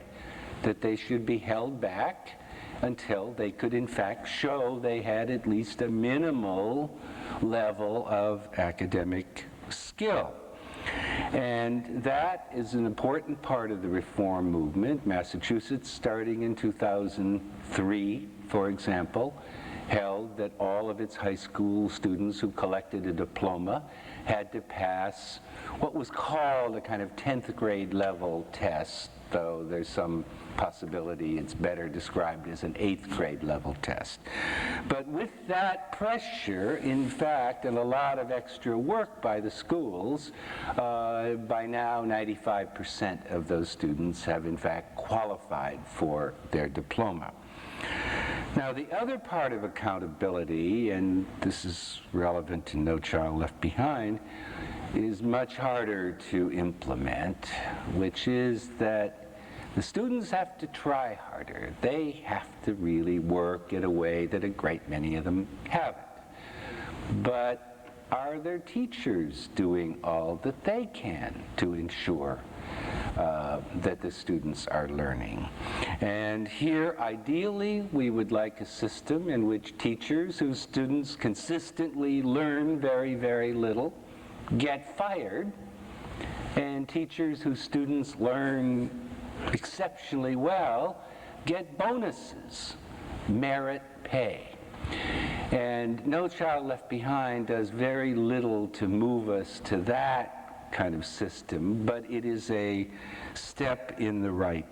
that they should be held back until they could in fact show they had at least a minimal level of academic skill. And that is an important part of the reform movement. Massachusetts, starting in 2003, for example, held that all of its high school students who collected a diploma had to pass what was called a kind of 10th grade level test, though there's some possibility it's better described as an 8th grade level test. But with that pressure, in fact, and a lot of extra work by the schools, by now 95% of those students have in fact qualified for their diploma. Now, the other part of accountability, and this is relevant to No Child Left Behind, is much harder to implement, which is that the students have to try harder. They have to really work in a way that a great many of them haven't. But are their teachers doing all that they can to ensure that the students are learning? And here, ideally, we would like a system in which teachers whose students consistently learn very, very little get fired, and teachers whose students learn exceptionally well get bonuses, merit pay. And No Child Left Behind does very little to move us to that kind of system, but it is a step in the right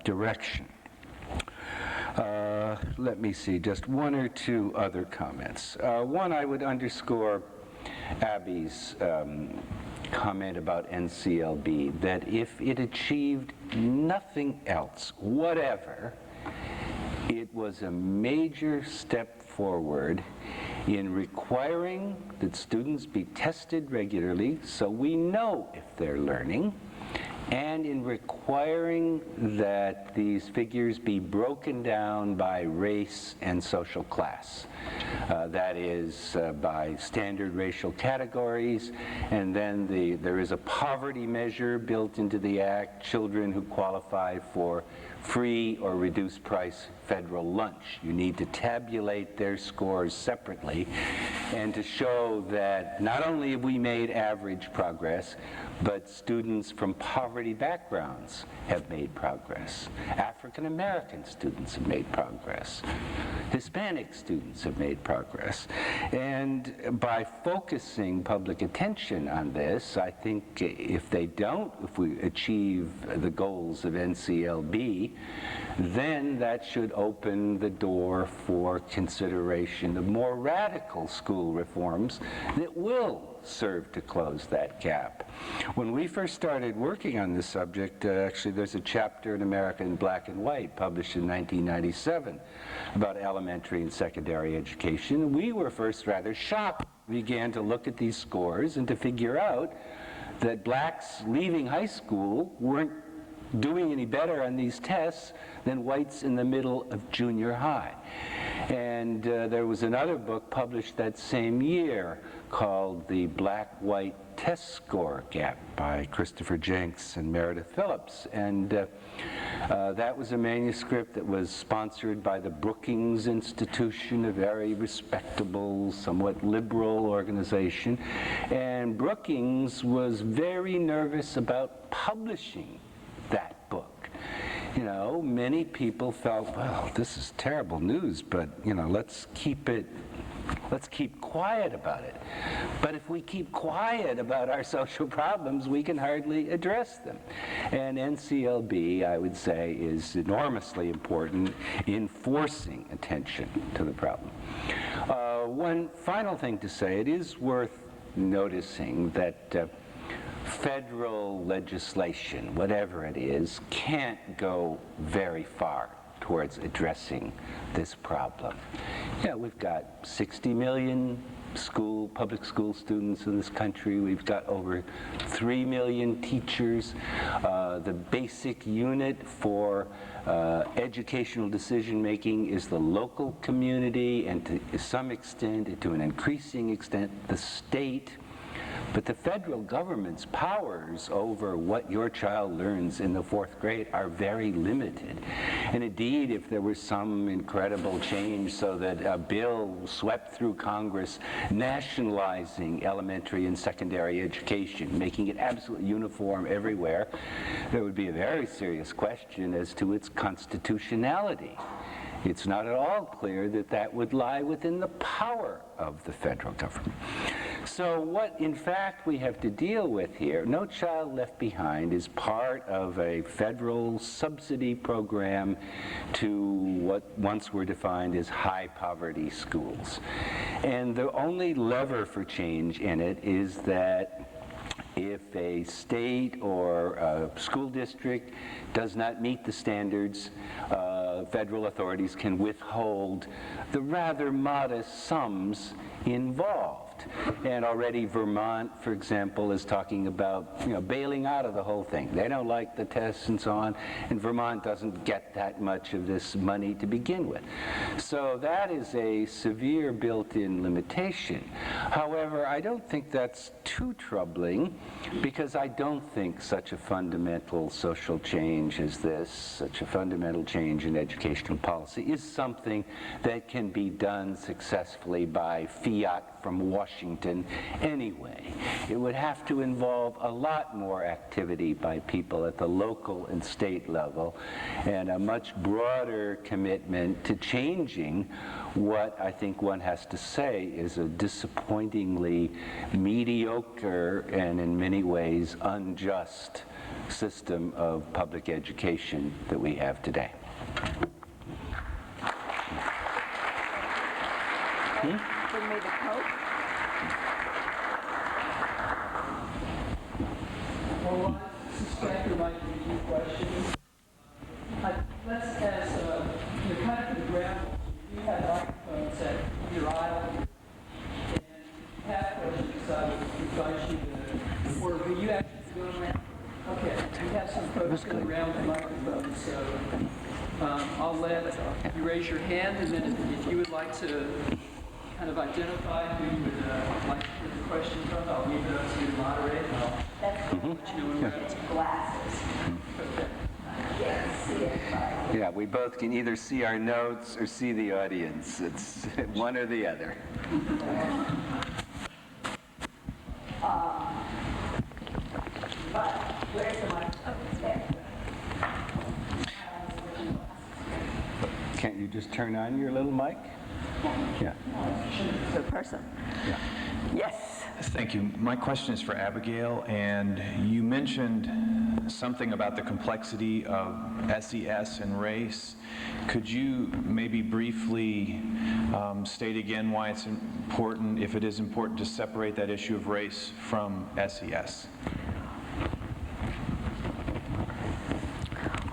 direction. Let me see, just one or two other comments. One, I would underscore Abby's comment about NCLB, that if it achieved nothing else, whatever, it was a major step forward in requiring that students be tested regularly so we know if they're learning, and in requiring that these figures be broken down by race and social class. That is, by standard racial categories, and then there is a poverty measure built into the Act, children who qualify for free or reduced price federal lunch. You need to tabulate their scores separately and to show that not only have we made average progress, but students from poverty backgrounds have made progress. African American students have made progress. Hispanic students have made progress. And by focusing public attention on this, I think if we achieve the goals of NCLB, then that should open the door for consideration of more radical school reforms that will serve to close that gap. When we first started working on this subject, actually there's a chapter in America in Black and White published in 1997 about elementary and secondary education. We were first rather shocked. We began to look at these scores and to figure out that blacks leaving high school weren't doing any better on these tests than whites in the middle of junior high. And there was another book published that same year called The Black-White Test Score Gap by Christopher Jenks and Meredith Phillips. And that was a manuscript that was sponsored by the Brookings Institution, a very respectable, somewhat liberal organization. And Brookings was very nervous about publishing that book. You know, many people felt, well, this is terrible news, but, you know, let's keep quiet about it. But if we keep quiet about our social problems, we can hardly address them. And NCLB, I would say, is enormously important in forcing attention to the problem. One final thing to say, it is worth noticing that federal legislation, whatever it is, can't go very far towards addressing this problem. Yeah, we've got 60 million public school students in this country. We've got over 3 million teachers. The basic unit for educational decision-making is the local community, and to some extent, and to an increasing extent, the state. But the federal government's powers over what your child learns in the 4th grade are very limited. And indeed, if there was some incredible change so that a bill swept through Congress nationalizing elementary and secondary education, making it absolutely uniform everywhere, there would be a very serious question as to its constitutionality. It's not at all clear that that would lie within the power of the federal government. So what, in fact, we have to deal with here, No Child Left Behind is part of a federal subsidy program to what once were defined as high poverty schools. And the only lever for change in it is that if a state or a school district does not meet the standards, federal authorities can withhold the rather modest sums involved. And already Vermont, for example, is talking about, you know, bailing out of the whole thing. They don't like the tests and so on, and Vermont doesn't get that much of this money to begin with. So that is a severe built-in limitation. However, I don't think that's too troubling, because I don't think such a fundamental social change as this, such a fundamental change in educational policy, is something that can be done successfully by fiat from Washington anyway. It would have to involve a lot more activity by people at the local and state level, and a much broader commitment to changing what I think one has to say is a disappointingly mediocre and in many ways unjust system of public education that we have today. Bring me the coat. Well, I suspect there might be a few questions. Let's ask, kind of for the ground, you have microphones at your aisle. microphone, so I'll let you raise your hand, and then if you would like to kind of identify who you would like to hear the question from, I'll leave it up to you to moderate, and I'll let you know when we're ready. Glasses. Okay. Yeah, we both can either see our notes or see the audience. It's one or the other. But where's the microphone? There. Can't you just turn on your little mic? Yeah. The person. Yeah. Yes. Thank you. My question is for Abigail, and you mentioned something about the complexity of SES and race. Could you maybe briefly state again why it's important, if it is important, to separate that issue of race from SES?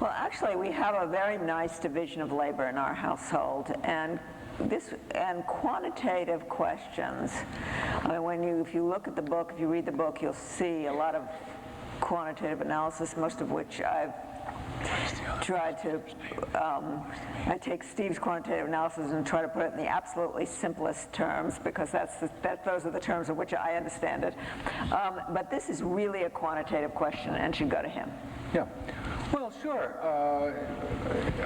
Well, actually, we have a very nice division of labor in our household, and quantitative questions. I mean, if you look at the book, if you read the book, you'll see a lot of quantitative analysis, most of which I've tried to. I take Steve's quantitative analysis and try to put it in the absolutely simplest terms, because those are the terms in which I understand it. But this is really a quantitative question and should go to him. Yeah. Well, sure.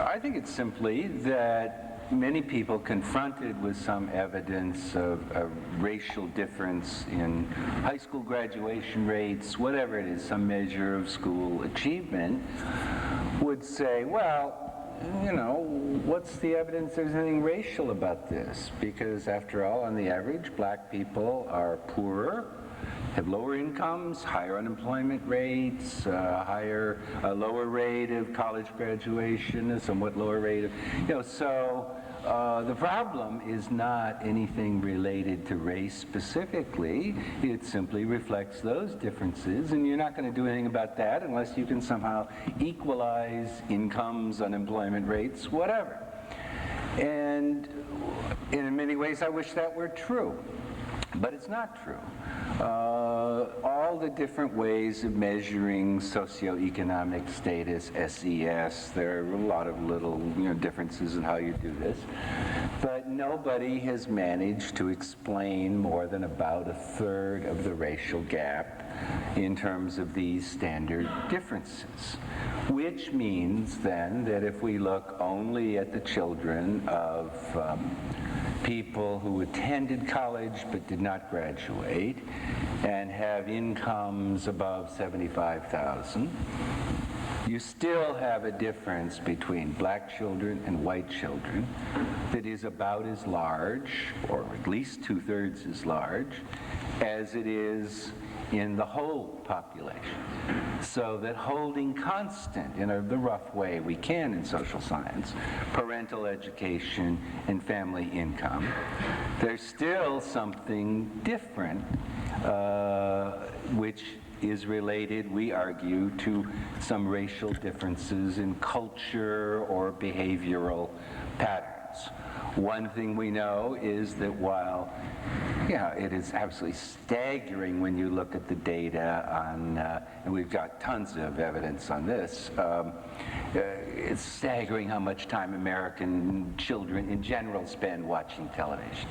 I think it's simply that many people confronted with some evidence of a racial difference in high school graduation rates, whatever it is, some measure of school achievement, would say, well, you know, what's the evidence there's anything racial about this? Because after all, on the average, black people are poorer, have lower incomes, higher unemployment rates, a lower rate of college graduation, a somewhat lower rate of, so the problem is not anything related to race specifically. It simply reflects those differences, and you're not going to do anything about that unless you can somehow equalize incomes, unemployment rates, whatever. And in many ways, I wish that were true. But it's not true. All the different ways of measuring socioeconomic status, SES, there are a lot of little differences in how you do this. But nobody has managed to explain more than about a third of the racial gap in terms of these standard differences. Which means then that if we look only at the children of people who attended college but did not graduate and have incomes above $75,000, you still have a difference between black children and white children that is about as large, or at least 2/3 as large, as it is in the whole population. So that holding constant, in the rough way we can in social science, parental education and family income, there's still something different which is related, we argue, to some racial differences in culture or behavioral patterns. One thing we know is that while it is absolutely staggering when you look at the data on, and we've got tons of evidence on this, it's staggering how much time American children in general spend watching television.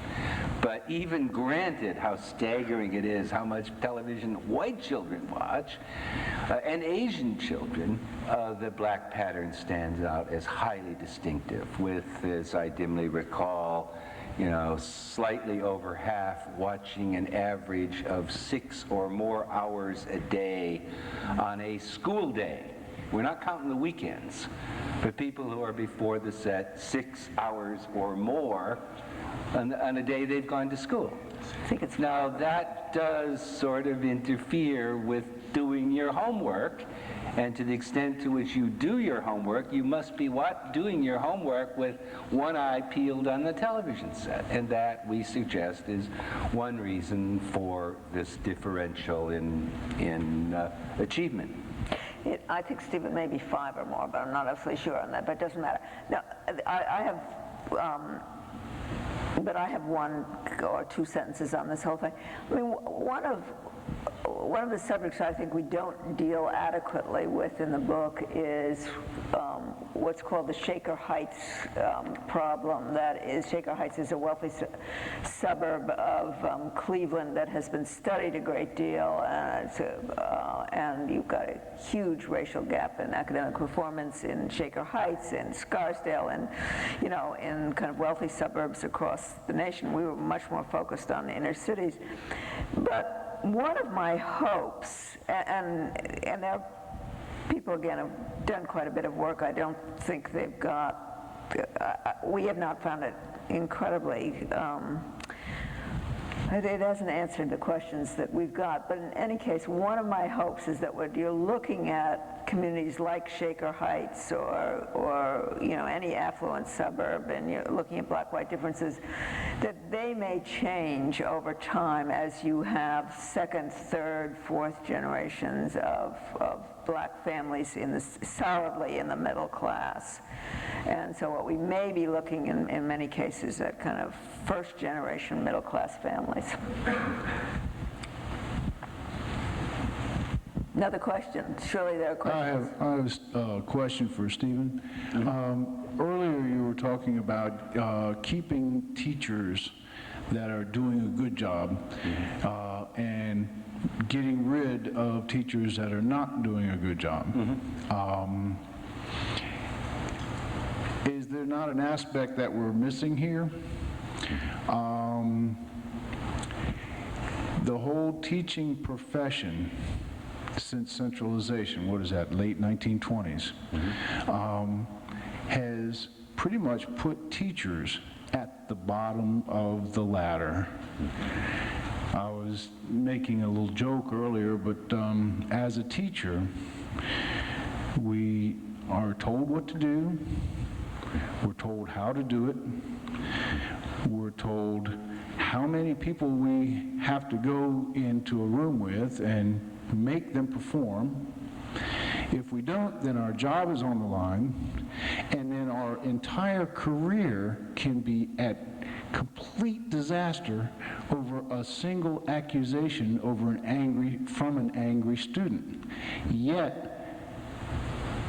But even granted how staggering it is how much television white children watch, and Asian children, the black pattern stands out as highly distinctive, with, as I dimly recall, slightly over half watching an average of 6 or more hours a day on a school day. We're not counting the weekends, but people who are before the set 6 hours or more on a day they've gone to school. Now that does sort of interfere with doing your homework, and to the extent to which you do your homework, you must be doing your homework with one eye peeled on the television set, and that, we suggest, is one reason for this differential in achievement. I think, Steve, it may be 5 or more, but I'm not absolutely sure on that, but it doesn't matter. Now, I have 1 or 2 sentences on this whole thing. I mean, one of the subjects I think we don't deal adequately with in the book is what's called the Shaker Heights problem. That is, Shaker Heights is a wealthy suburb of Cleveland that has been studied a great deal, and you've got a huge racial gap in academic performance in Shaker Heights and Scarsdale and, you know, in kind of wealthy suburbs across the nation. We were much more focused on the inner cities. But one of my hopes, and there are people, again, have done quite a bit of work. I don't think they've got, we have not found it incredibly, it hasn't answered the questions that we've got. But in any case, one of my hopes is that when you're looking at communities like Shaker Heights or you know, any affluent suburb, and you're looking at black-white differences, that they may change over time as you have second, third, fourth generations of black families solidly in the middle class. And so what we may be looking in many cases at kind of first generation middle class families. Another question. Surely there are questions. I have a question for Stephen. Earlier you were talking about keeping teachers that are doing a good job and getting rid of teachers that are not doing a good job. Is there not an aspect that we're missing here? The whole teaching profession since centralization, what is that, late 1920s, has pretty much put teachers at the bottom of the ladder. I was making a little joke earlier, but as a teacher, we are told what to do, we're told how to do it, we're told how many people we have to go into a room with and make them perform. If we don't, then our job is on the line, and then our entire career can be at complete disaster over a single accusation from an angry student. Yet,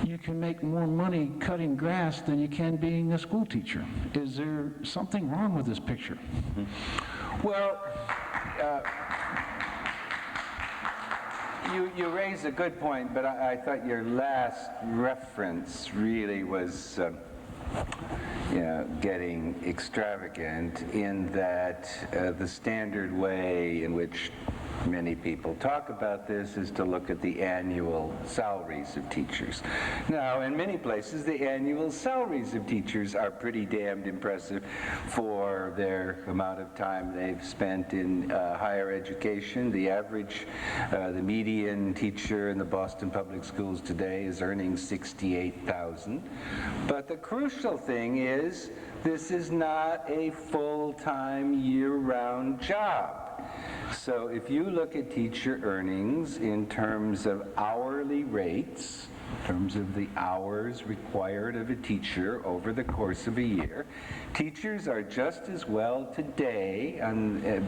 you can make more money cutting grass than you can being a school teacher. Is there something wrong with this picture? Well, you raise a good point, but I thought your last reference really was getting extravagant, in that the standard way in which many people talk about this is to look at the annual salaries of teachers. Now, in many places, the annual salaries of teachers are pretty damned impressive for their amount of time they've spent in higher education. The average, the median teacher in the Boston Public Schools today is earning $68,000. But the crucial thing is, this is not a full-time, year-round job. So if you look at teacher earnings in terms of hourly rates, in terms of the hours required of a teacher over the course of a year, teachers are just as well today,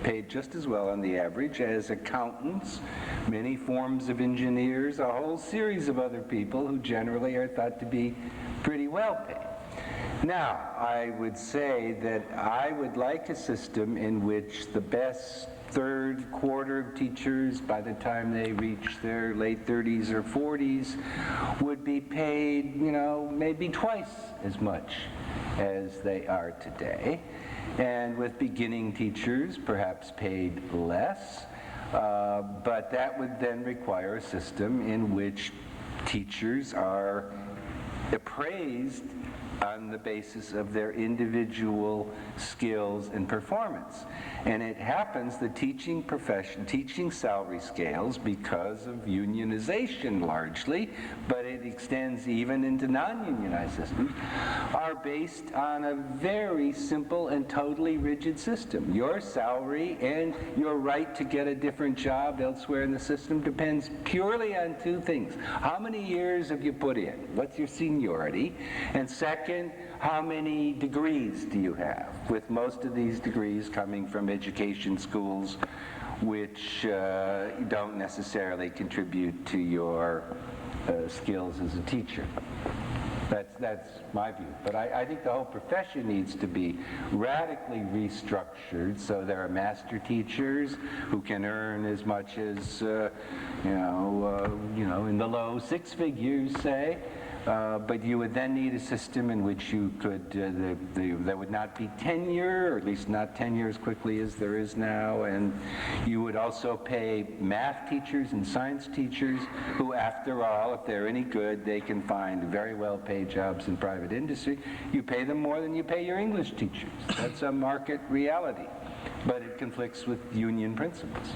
paid just as well on the average as accountants, many forms of engineers, a whole series of other people who generally are thought to be pretty well paid. Now, I would say that I would like a system in which the best third quarter of teachers, by the time they reach their late 30s or 40s, would be paid, maybe twice as much as they are today. And with beginning teachers, perhaps paid less. But that would then require a system in which teachers are appraised on the basis of their individual skills and performance. And it happens the teaching profession, teaching salary scales, because of unionization largely, but it extends even into non-unionized systems, are based on a very simple and totally rigid system. Your salary and your right to get a different job elsewhere in the system depends purely on two things. How many years have you put in? What's your seniority? And second, how many degrees do you have? With most of these degrees coming from education schools which don't necessarily contribute to your skills as a teacher. That's my view. But I think the whole profession needs to be radically restructured so there are master teachers who can earn as much as, in the low six figures, say. But you would then need a system in which you could, there would not be tenure, or at least not tenure as quickly as there is now, and you would also pay math teachers and science teachers who, after all, if they're any good, they can find very well-paid jobs in private industry. You pay them more than you pay your English teachers. That's a market reality, but it conflicts with union principles.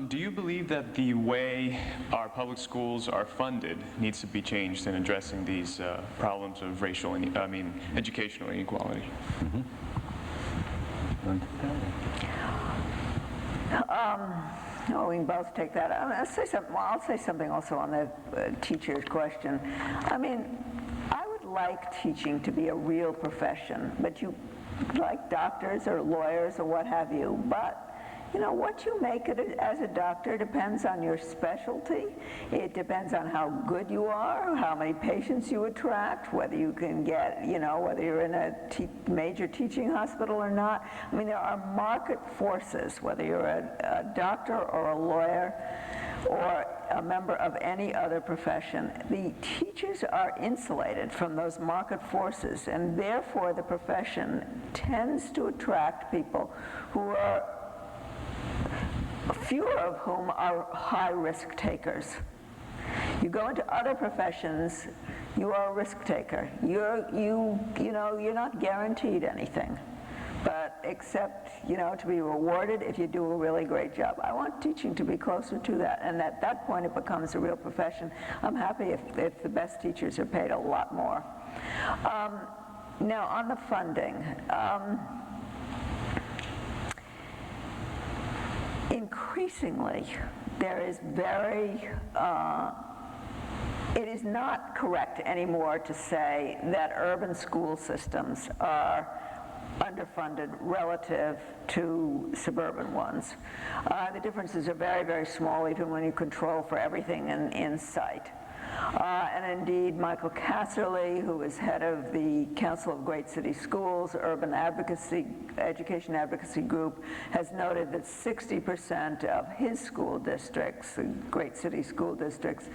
Do you believe that the way our public schools are funded needs to be changed in addressing these problems of educational inequality? We can both take that. I'll say something also on the teacher's question. I would like teaching to be a real profession, but you like doctors or lawyers or what have you, but what you make it as a doctor depends on your specialty. It depends on how good you are, how many patients you attract, whether you can get, whether you're in a major teaching hospital or not. There are market forces, whether you're a doctor or a lawyer or a member of any other profession. The teachers are insulated from those market forces, and therefore the profession tends to attract people who are fewer of whom are high-risk takers. You go into other professions, you are a risk taker. You're not guaranteed anything, but except to be rewarded if you do a really great job. I want teaching to be closer to that, and at that point it becomes a real profession. I'm happy if the best teachers are paid a lot more. Now on the funding. Increasingly, there is it is not correct anymore to say that urban school systems are underfunded relative to suburban ones. The differences are very, very small, even when you control for everything in sight. And indeed, Michael Casserly, who is head of the Council of Great City Schools, Urban Education Advocacy Group, has noted that 60% of his school districts, the Great City school districts,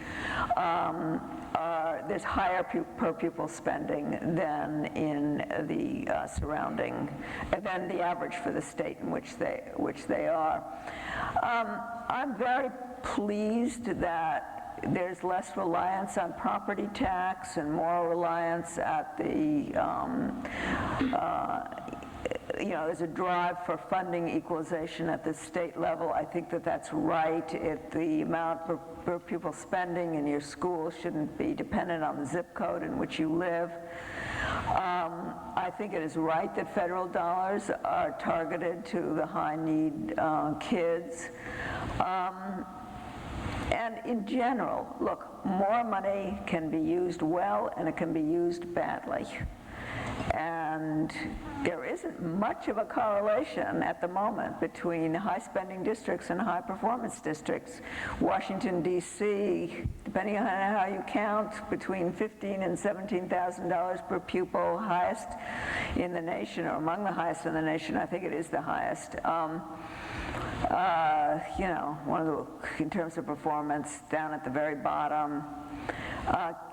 there's higher per pupil spending than in the than the average for the state in which they are. I'm very pleased that there's less reliance on property tax and more reliance at the, there's a drive for funding equalization at the state level. I think that that's right. The amount per pupil spending in your school shouldn't be dependent on the zip code in which you live. I think it is right that federal dollars are targeted to the high-need kids. And in general, look, more money can be used well and it can be used badly. And there isn't much of a correlation at the moment between high-spending districts and high-performance districts. Washington, D.C., depending on how you count, between $15,000 and $17,000 per pupil, highest in the nation, or among the highest in the nation. I think it is the highest. In terms of performance, down at the very bottom.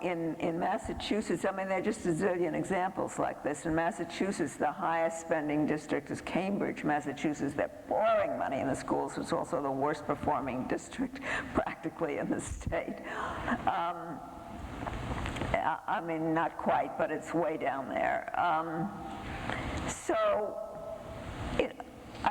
In Massachusetts, there are just a zillion examples like this. In Massachusetts, the highest spending district is Cambridge, Massachusetts. They're pouring money in the schools. It's also the worst performing district practically in the state. Not quite, but it's way down there.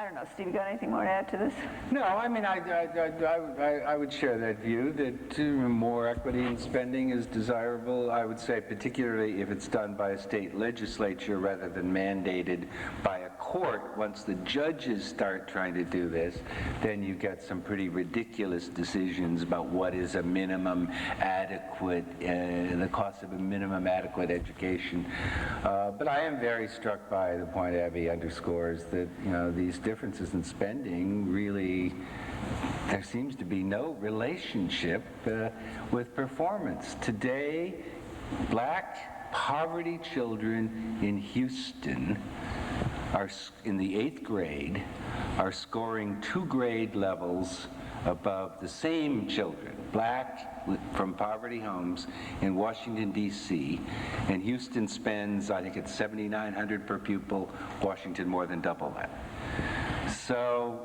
I don't know, Steve, you got anything more to add to this? No, I mean, I would share that view that more equity in spending is desirable. I would say particularly if it's done by a state legislature rather than mandated by a court. Once the judges start trying to do this, then you get some pretty ridiculous decisions about what is a minimum adequate, the cost of a minimum adequate education. But I am very struck by the point Abby underscores that, these differences in spending really, there seems to be no relationship with performance. Today, black poverty children in Houston are, in the 8th grade, are scoring 2 grade levels above the same children, black from poverty homes in Washington, D.C., and Houston spends, I think it's $7,900 per pupil, Washington more than double that. So,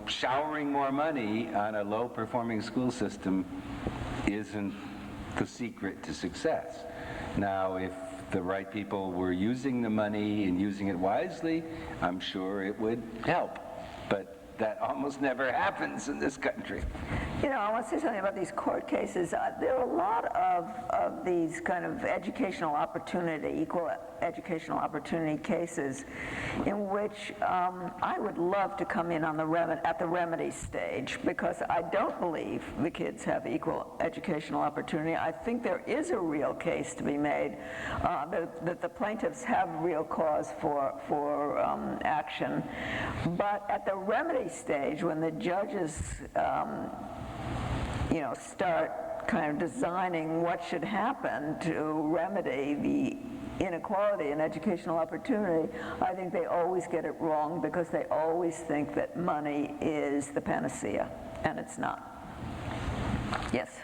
showering more money on a low-performing school system isn't the secret to success. Now, if the right people were using the money and using it wisely, I'm sure it would help. But that almost never happens in this country. I want to say something about these court cases. There are a lot of these kind of educational opportunity, equal educational opportunity cases in which I would love to come in on at the remedy stage, because I don't believe the kids have equal educational opportunity. I think there is a real case to be made that the plaintiffs have real cause for action. But at the remedy stage, when the judges start kind of designing what should happen to remedy the inequality in educational opportunity, I think they always get it wrong, because they always think that money is the panacea, and it's not. Yes?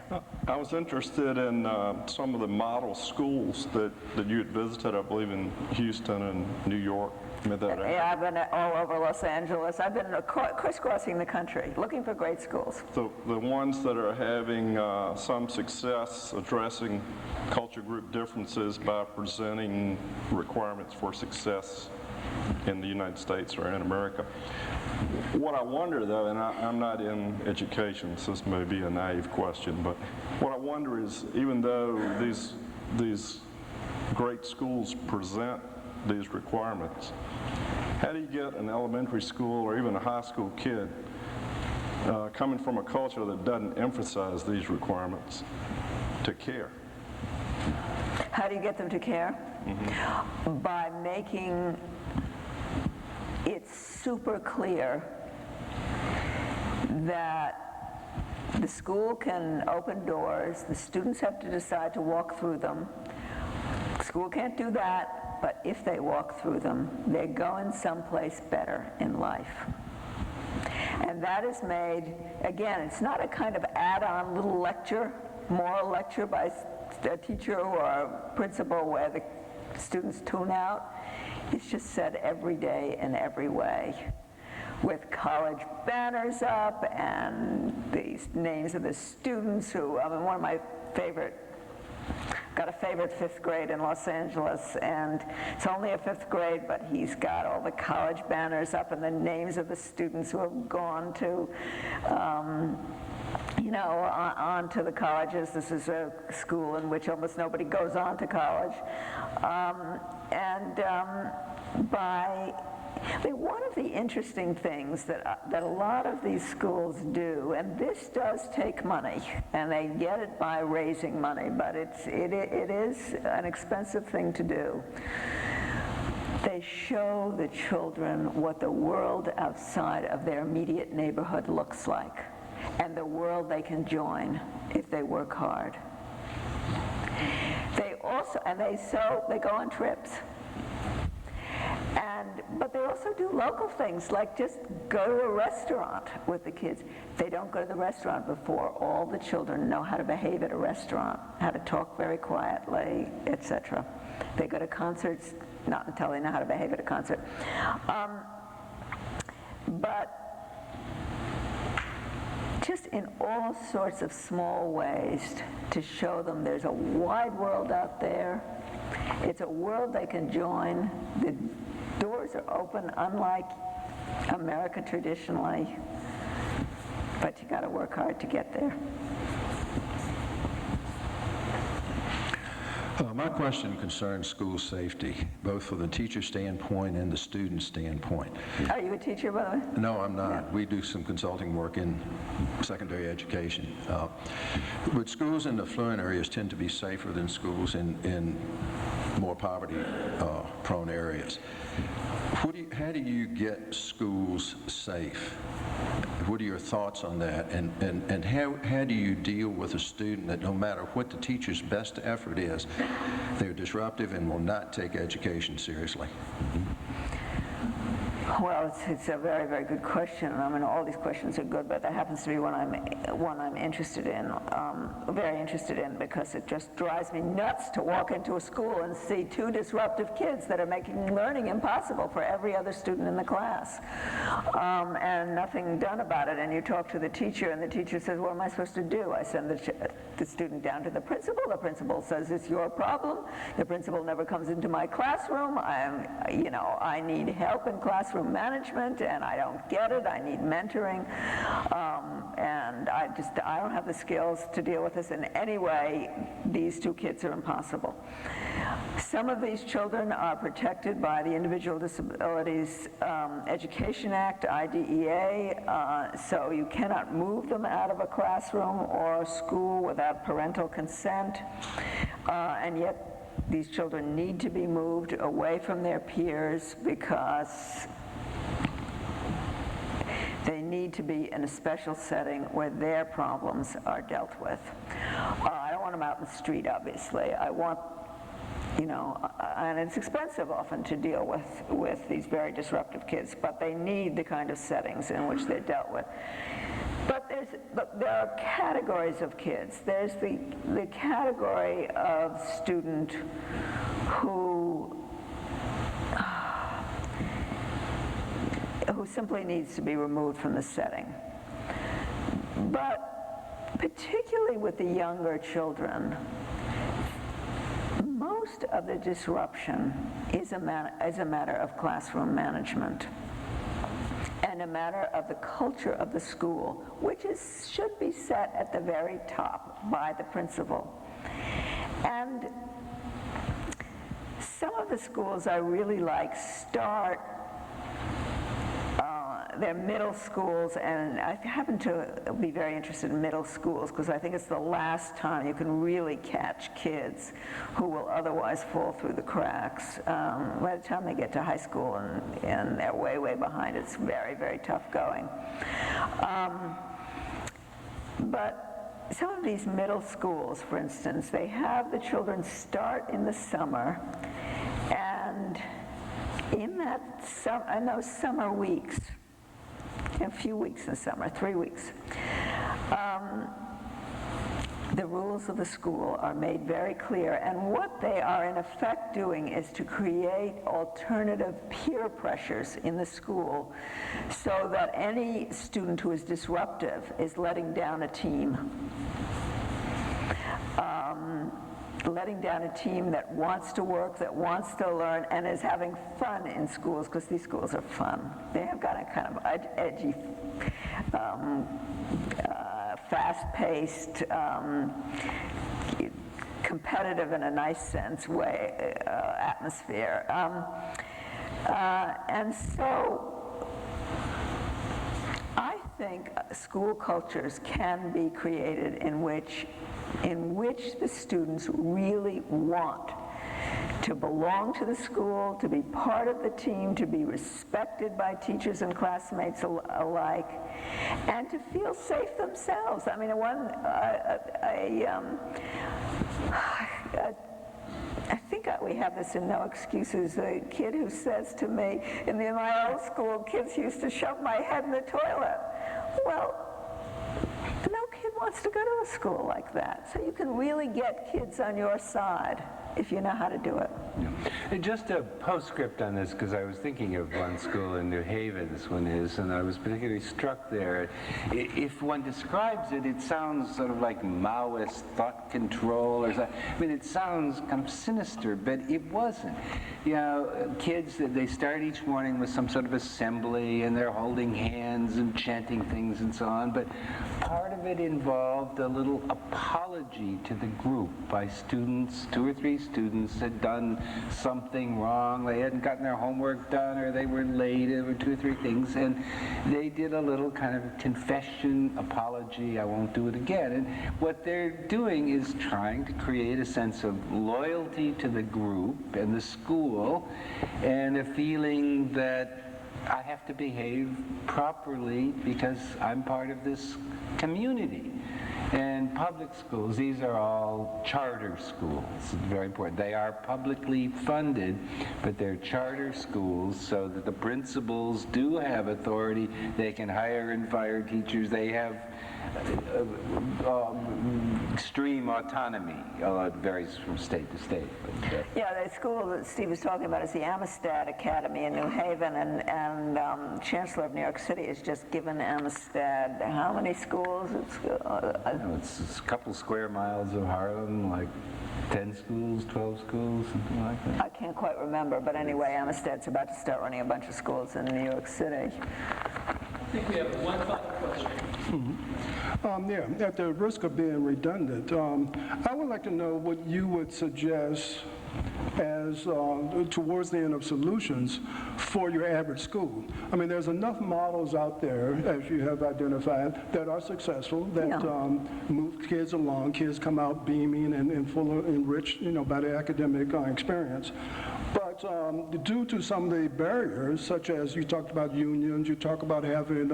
I was interested in some of the model schools that you had visited, I believe, in Houston and New York. Yeah, I've been all over Los Angeles. I've been crisscrossing the country looking for great schools. The ones that are having some success addressing culture group differences by presenting requirements for success in the United States or in America. What I wonder, though, and I'm not in education, so this may be a naive question, but what I wonder is, even though these great schools present these requirements, how do you get an elementary school or even a high school kid coming from a culture that doesn't emphasize these requirements to care? How do you get them to care? Mm-hmm. By making it super clear that the school can open doors, the students have to decide to walk through them. The school can't do that. But if they walk through them, they're going someplace better in life. And that is made, again, it's not a kind of add-on little lecture, moral lecture by a teacher or a principal where the students tune out. It's just said every day in every way, with college banners up and the names of the students who, one of my got a favorite 5th grade in Los Angeles, and it's only a 5th grade, but he's got all the college banners up and the names of the students who have gone to, on to the colleges. This is a school in which almost nobody goes on to college. One of the interesting things that a lot of these schools do, and this does take money, and they get it by raising money, but it is an expensive thing to do. They show the children what the world outside of their immediate neighborhood looks like, and the world they can join if they work hard. They go on trips. But they also do local things, like just go to a restaurant with the kids. They don't go to the restaurant before all the children know how to behave at a restaurant, how to talk very quietly, etc. They go to concerts not until they know how to behave at a concert. But just in all sorts of small ways to show them there's a wide world out there. It's a world they can join. The doors are open, unlike America traditionally, but you got to work hard to get there. My question concerns school safety, both from the teacher standpoint and the student standpoint. Are you a teacher, by the way? No, I'm not. Yeah. We do some consulting work in secondary education. But schools in the affluent areas tend to be safer than schools in more poverty-prone areas. How do you get schools safe? What are your thoughts on that? And how do you deal with a student that no matter what the teacher's best effort is, they're disruptive and will not take education seriously? Well, it's a very, very good question. I mean, all these questions are good, but that happens to be one I'm interested in, very interested in, because it just drives me nuts to walk into a school and see two disruptive kids that are making learning impossible for every other student in the class, and nothing done about it. And you talk to the teacher, and the teacher says, "What am I supposed to do?" I send the student down to the principal. The principal says, "It's your problem." The principal never comes into my classroom. I need help in classroom management, and I don't get it. I need mentoring, and I don't have the skills to deal with this in any way. These two kids are impossible. Some of these children are protected by the Individual Disabilities Education Act, IDEA, so you cannot move them out of a classroom or a school without parental consent, and yet these children need to be moved away from their peers because they need to be in a special setting where their problems are dealt with. I don't want them out in the street, obviously. I want, and it's expensive often to deal with these very disruptive kids, but they need the kind of settings in which they're dealt with. But there are categories of kids. There's the category of student who simply needs to be removed from the setting. But particularly with the younger children, most of the disruption is a matter of classroom management and a matter of the culture of the school, which should be set at the very top by the principal. And some of the schools I really like start they're middle schools, and I happen to be very interested in middle schools because I think it's the last time you can really catch kids who will otherwise fall through the cracks. By the time they get to high school and they're way, way behind, it's very, very tough going. But some of these middle schools, for instance, they have the children start in the summer, and in those summer weeks, a few weeks in summer, 3 weeks, the rules of the school are made very clear, and what they are in effect doing is to create alternative peer pressures in the school so that any student who is disruptive is letting down a team. Letting down a team that wants to work, that wants to learn, and is having fun in schools, because these schools are fun. They have got a kind of edgy, fast-paced, competitive in a nice sense way, atmosphere. And so I think school cultures can be created in which the students really want to belong to the school, to be part of the team, to be respected by teachers and classmates alike, and to feel safe themselves. I mean, I think we have this in No Excuses, a kid who says to me, in my old school, kids used to shove my head in the toilet. Well, no kid wants to go to a school like that? So you can really get kids on your side if you know how to do it. And just a postscript on this, because I was thinking of one school in New Haven, this one is, and I was particularly struck there. If one describes it, it sounds sort of like Maoist thought control, or something. I mean, it sounds kind of sinister, but it wasn't. You know, kids, they start each morning with some sort of assembly, and they're holding hands and chanting things and so on, but part of it involved a little apology to the group by students. 2 or 3 students had done something wrong. They hadn't gotten their homework done, or they were late. There were 2 or 3 things, and they did a little kind of confession, apology, I won't do it again. And what they're doing is trying to create a sense of loyalty to the group and the school, and a feeling that I have to behave properly because I'm part of this community. And public schools, these are all charter schools. It's very important. They are publicly funded, but they're charter schools so that the principals do have authority. They can hire and fire teachers. They have extreme autonomy. Although it varies from state to state. But, yeah, the school that Steve was talking about is the Amistad Academy in New Haven, and Chancellor of New York City has just given Amistad how many schools? It's a couple square miles of Harlem, like 10 schools, 12 schools, something like that. I can't quite remember, but anyway, Amistad's about to start running a bunch of schools in New York City. I think we have one final question. Yeah, at the risk of being redundant, I would like to know what you would suggest as towards the end of solutions for your average school. I mean, there's enough models out there, as you have identified, that are successful, that move kids along. Kids come out beaming and full of enriched, by the academic experience. But due to some of the barriers, such as you talked about unions, you talk about having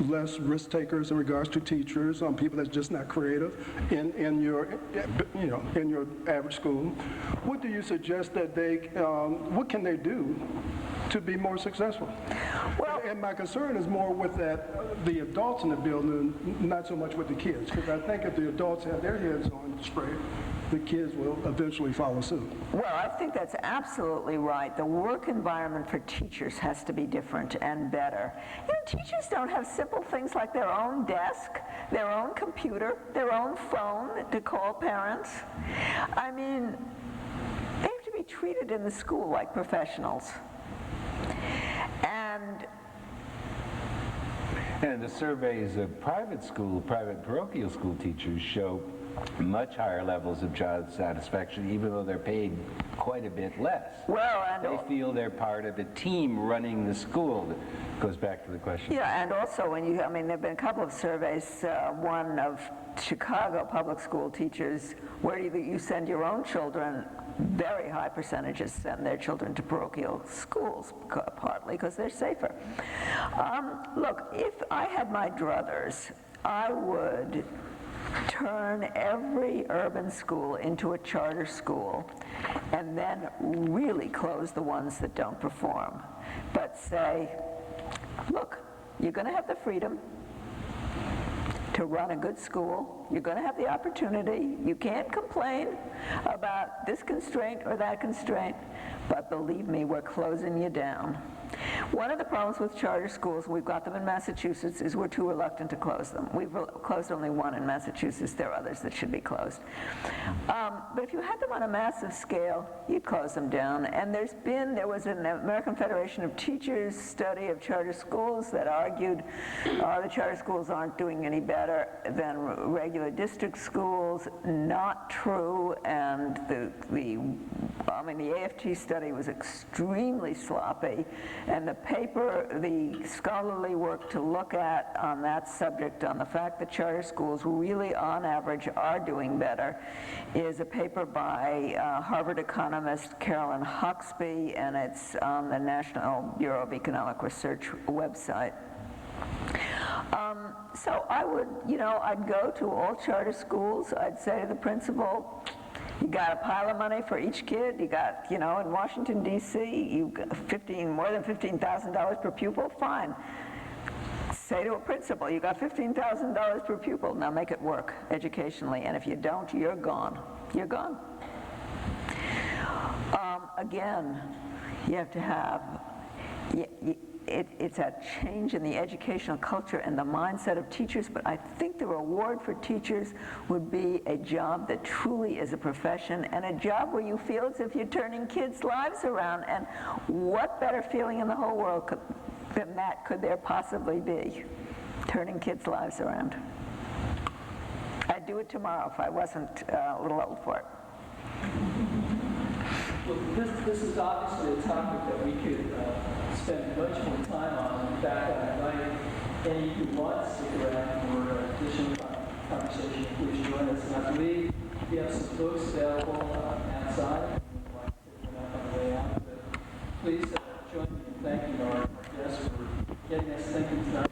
less risk takers in regards to teachers, people that's just not creative in your average school. What do you suggest that what can they do to be more successful? Well, and my concern is more with the adults in the building, not so much with the kids, because I think if the adults have their heads on straight, the kids will eventually follow suit. Well, I think that's absolutely right. The work environment for teachers has to be different and better. Teachers don't have simple things like their own desk, their own computer, their own phone to call parents. I mean, they have to be treated in the school like professionals. And the surveys of private parochial school teachers show much higher levels of job satisfaction, even though they're paid quite a bit less. Well, and they feel they're part of a team running the school. That goes back to the question. Yeah, and also there have been a couple of surveys, one of Chicago public school teachers, where you send your own children. Very high percentages send their children to parochial schools, partly because they're safer. Look, if I had my druthers, I would turn every urban school into a charter school and then really close the ones that don't perform. But say, look, you're going to have the freedom to run a good school. You're going to have the opportunity. You can't complain about this constraint or that constraint, but believe me, we're closing you down. One of the problems with charter schools, we've got them in Massachusetts, is we're too reluctant to close them. We've closed only one in Massachusetts. There are others that should be closed. But if you had them on a massive scale, you'd close them down. And there was an American Federation of Teachers study of charter schools that argued the charter schools aren't doing any better than regular district schools. Not true. And the AFT study was extremely sloppy. And the scholarly work to look at on that subject, on the fact that charter schools really, on average, are doing better, is a paper by Harvard economist Carolyn Huxby, and it's on the National Bureau of Economic Research website. So I would, I'd go to all charter schools. I'd say to the principal, you got a pile of money for each kid. You got, in Washington, D.C., you got more than $15,000 per pupil. Fine. Say to a principal, you got $15,000 per pupil, now make it work educationally, and if you don't, you're gone. You're gone. Again, you have to have, it's a change in the educational culture and the mindset of teachers, but I think the reward for teachers would be a job that truly is a profession and a job where you feel as if you're turning kids' lives around. And what better feeling in the whole world than that could there possibly be? Turning kids' lives around. I'd do it tomorrow if I wasn't a little old for it. Well, this is obviously a topic that we could spend much more time on. In fact, I invite any who want to stick around for additional conversation, please join us. And I believe we have some books available outside. We'd like to pick them up on the way out. But please join me in thanking our guests for getting us thinking tonight.